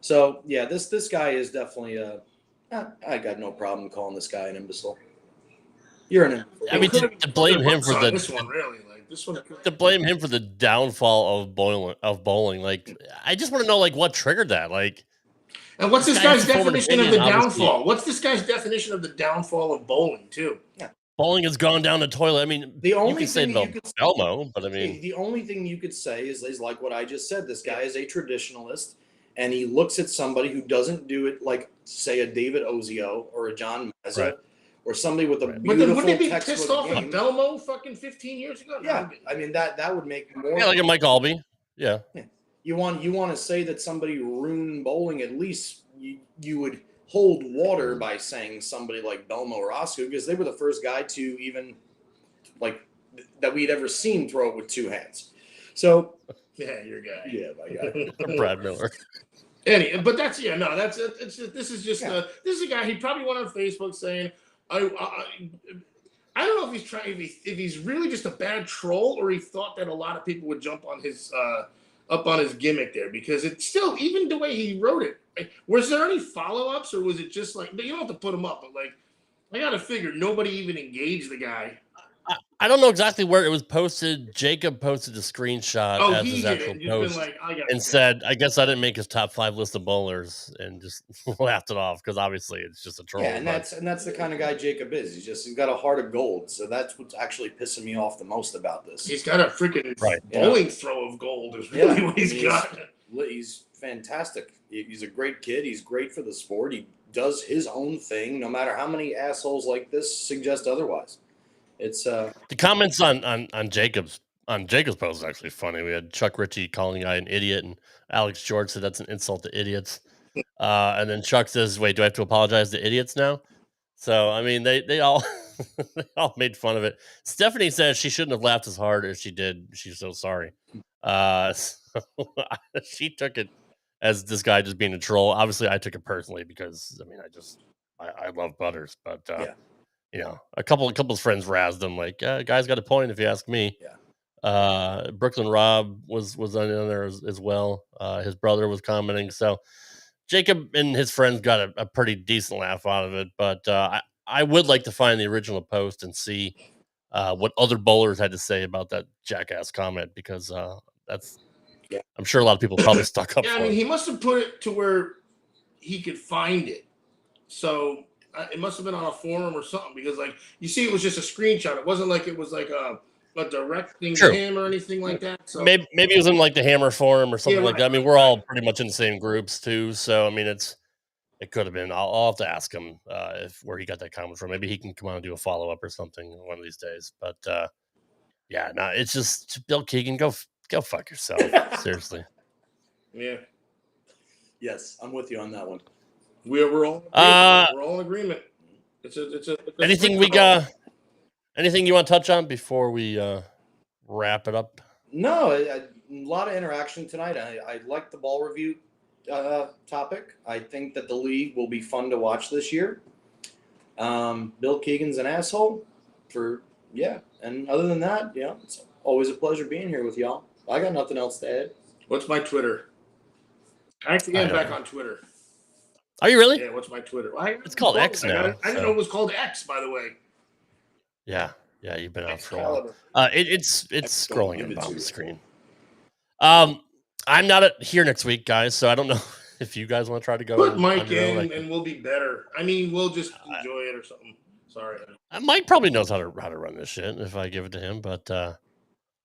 So, yeah, this guy is definitely I got no problem calling this guy an imbecile. You're an imbecile. I mean, to blame him for this one, really. To blame him for the downfall of bowling, like I just want to know, like, what triggered that, like. And what's this guy's definition of the downfall? What's this guy's definition of the downfall of bowling, too? Yeah, bowling has gone down the toilet. I mean, the only you could say Belmo, but I mean, the only thing you could say is like what I just said. This guy is a traditionalist, and he looks at somebody who doesn't do it like, say, a David Ozio or a John Mazza. Right. Or somebody with a beautiful but then wouldn't he be textbook pissed off game. at Belmo fucking 15 years ago? Yeah, I mean that would make more. Yeah, like a Mike Albee. Yeah. You want to say that somebody ruined bowling? At least you would hold water by saying somebody like Belmo or Oscar, because they were the first guy to even like that we'd ever seen throw it with two hands. So yeah, your guy. Yeah, my guy. Brad Miller. But that's this is just this is a guy. He probably went on Facebook saying. I don't know if he's trying if he's really just a bad troll or he thought that a lot of people would jump on his up on his gimmick there, because it's still, even the way he wrote it, like, was there any follow-ups or was it just like, you don't have to put him up, but like I gotta figure nobody even engaged the guy. I don't know exactly where it was posted. Jacob posted a screenshot as his actual post and said, I guess I didn't make his top 5 list of bowlers, and just laughed it off because obviously it's just a troll. Yeah, and that's the kind of guy Jacob is. He's got a heart of gold. So that's what's actually pissing me off the most about this. He's got a freaking bowling throw of gold is really what he's got. He's fantastic. He's a great kid. He's great for the sport. He does his own thing, no matter how many assholes like this suggest otherwise. It's the comments on Jacob's post is actually funny. We had Chuck Ritchie calling the guy an idiot, and Alex George said that's an insult to idiots. And then Chuck says, "Wait, do I have to apologize to idiots now?" So I mean, they all they all made fun of it. Stephanie says she shouldn't have laughed as hard as she did. She's so sorry. So she took it as this guy just being a troll. Obviously, I took it personally because I mean, I love Butters, but you know, a couple of friends razzed him like, "Guy's got a point if you ask me." Yeah. Brooklyn Rob was on there as well. His brother was commenting. So Jacob and his friends got a pretty decent laugh out of it. But I would like to find the original post and see what other bowlers had to say about that jackass comment, because I'm sure a lot of people probably stuck up for I mean, him. he must have put it to where he could find it. So it must have been on a forum or something, because like you see, it was just a screenshot. It wasn't like it was like a direct thing to him or anything like that. So maybe it was in like the Hammer forum or something like that. I mean, we're all pretty much in the same groups too, so I mean, it could have been. I'll have to ask him where he got that comment from. Maybe he can come on and do a follow up or something one of these days. But it's just Bill Keegan. Go fuck yourself. Seriously. Yeah. Yes, I'm with you on that one. We're all in agreement. It's anything we got. Anything you want to touch on before we wrap it up? No, a lot of interaction tonight. I like the ball review topic. I think that the league will be fun to watch this year. Bill Keegan's an asshole and other than that, it's always a pleasure being here with y'all. I got nothing else to add. What's my Twitter? I actually am back on Twitter. Are you really? Yeah, what's my Twitter? It's called X now. I didn't know it was called X, by the way. Yeah. Yeah, you've been out for a while. It's scrolling at the bottom of the screen. I'm not here next week, guys, so I don't know if you guys want to try to go. Put Mike in, and we'll be better. I mean, we'll just enjoy it or something. Sorry. Mike probably knows how to run this shit if I give it to him, but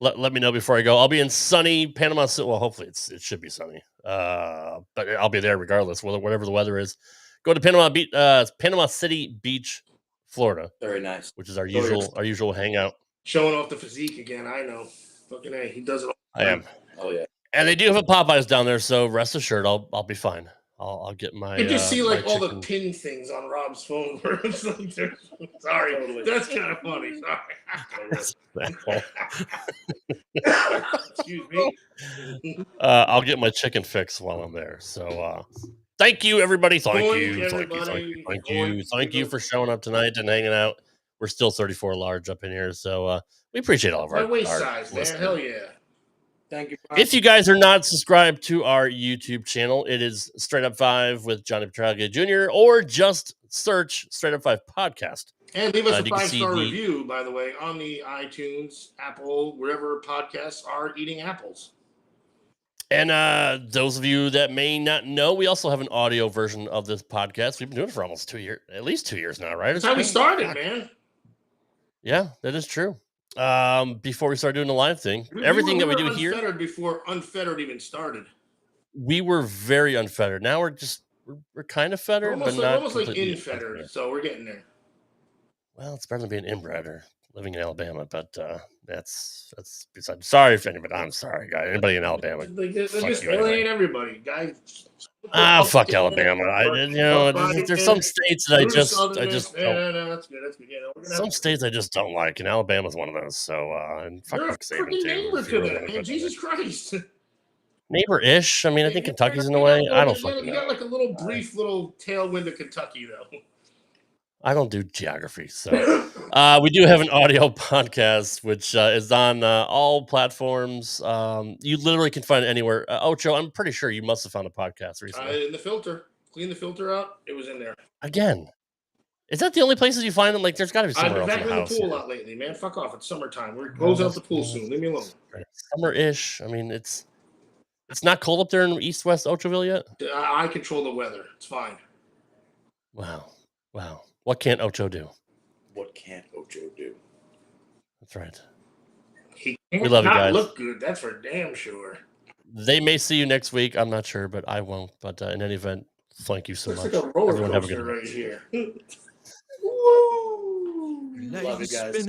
let me know before I go. I'll be in sunny Panama City. Well, hopefully it should be sunny. But I'll be there regardless, whatever the weather is. Go to Panama City Beach, Florida. Very nice. Which is our usual hangout. Showing off the physique again. I know. Fucking A, he does it all the time. I am. Oh yeah. And they do have a Popeyes down there, so rest assured, I'll be fine. I'll get my. You just see like all the pin things on Rob's phone. Where it's like, sorry, totally. That's kind of funny. Sorry. Excuse me. I'll get my chicken fix while I'm there. So thank you, everybody. Thank you for showing up tonight and hanging out. We're still 34 large up in here, so we appreciate all of our waist size, man. Hell yeah. Thank you. If you guys are not subscribed to our YouTube channel, it is Straight Up 5 with Johnny Petraglia Jr. or just search Straight Up 5 Podcast. And leave us a 5-star review, by the way, on the iTunes, Apple, wherever podcasts are eating apples. And those of you that may not know, we also have an audio version of this podcast. We've been doing it for almost 2 years, at least 2 years now, right? That's how we started, man. Yeah, that is true. Before we start doing the live thing, everything that we do here before Unfettered even started. We were very unfettered. Now we're kind of fettered, almost, but not almost like infettered. So we're getting there. Well, it's better than being inbred or living in Alabama, but that's besides. Sorry if anybody. I'm sorry, guys. Anybody in Alabama? They just alien everybody, guys. Fuck Alabama. There's some states that I just don't. No, that's good. That's good. Yeah, some states I just don't like, and Alabama's one of those. So, and fuck Nick Saban too. Neighbor to that, man. Jesus Christ. Neighbor-ish. I mean, I think Kentucky's in the way. I don't fucking know. You got like a brief little tailwind of Kentucky, though. I don't do geography, so we do have an audio podcast, which is on all platforms. You literally can find it anywhere. Ocho, I'm pretty sure you must have found a podcast recently. In the filter. Clean the filter out. It was in there. Again. Is that the only places you find them? Like, there's got to be somewhere else in the house. I've been back in the pool a lot lately, man. Fuck off. It's summertime. We're closing out the pool soon. Leave me alone. Summer-ish. I mean, it's not cold up there in East-West Ochoville yet? I control the weather. It's fine. Wow. What can't Ocho do? What can't Ocho do? That's right. We love you guys. Look good. That's for damn sure. They may see you next week. I'm not sure, but I won't. But in any event, thank you so much. Like a roller Everyone have a coaster good right here. Love you guys.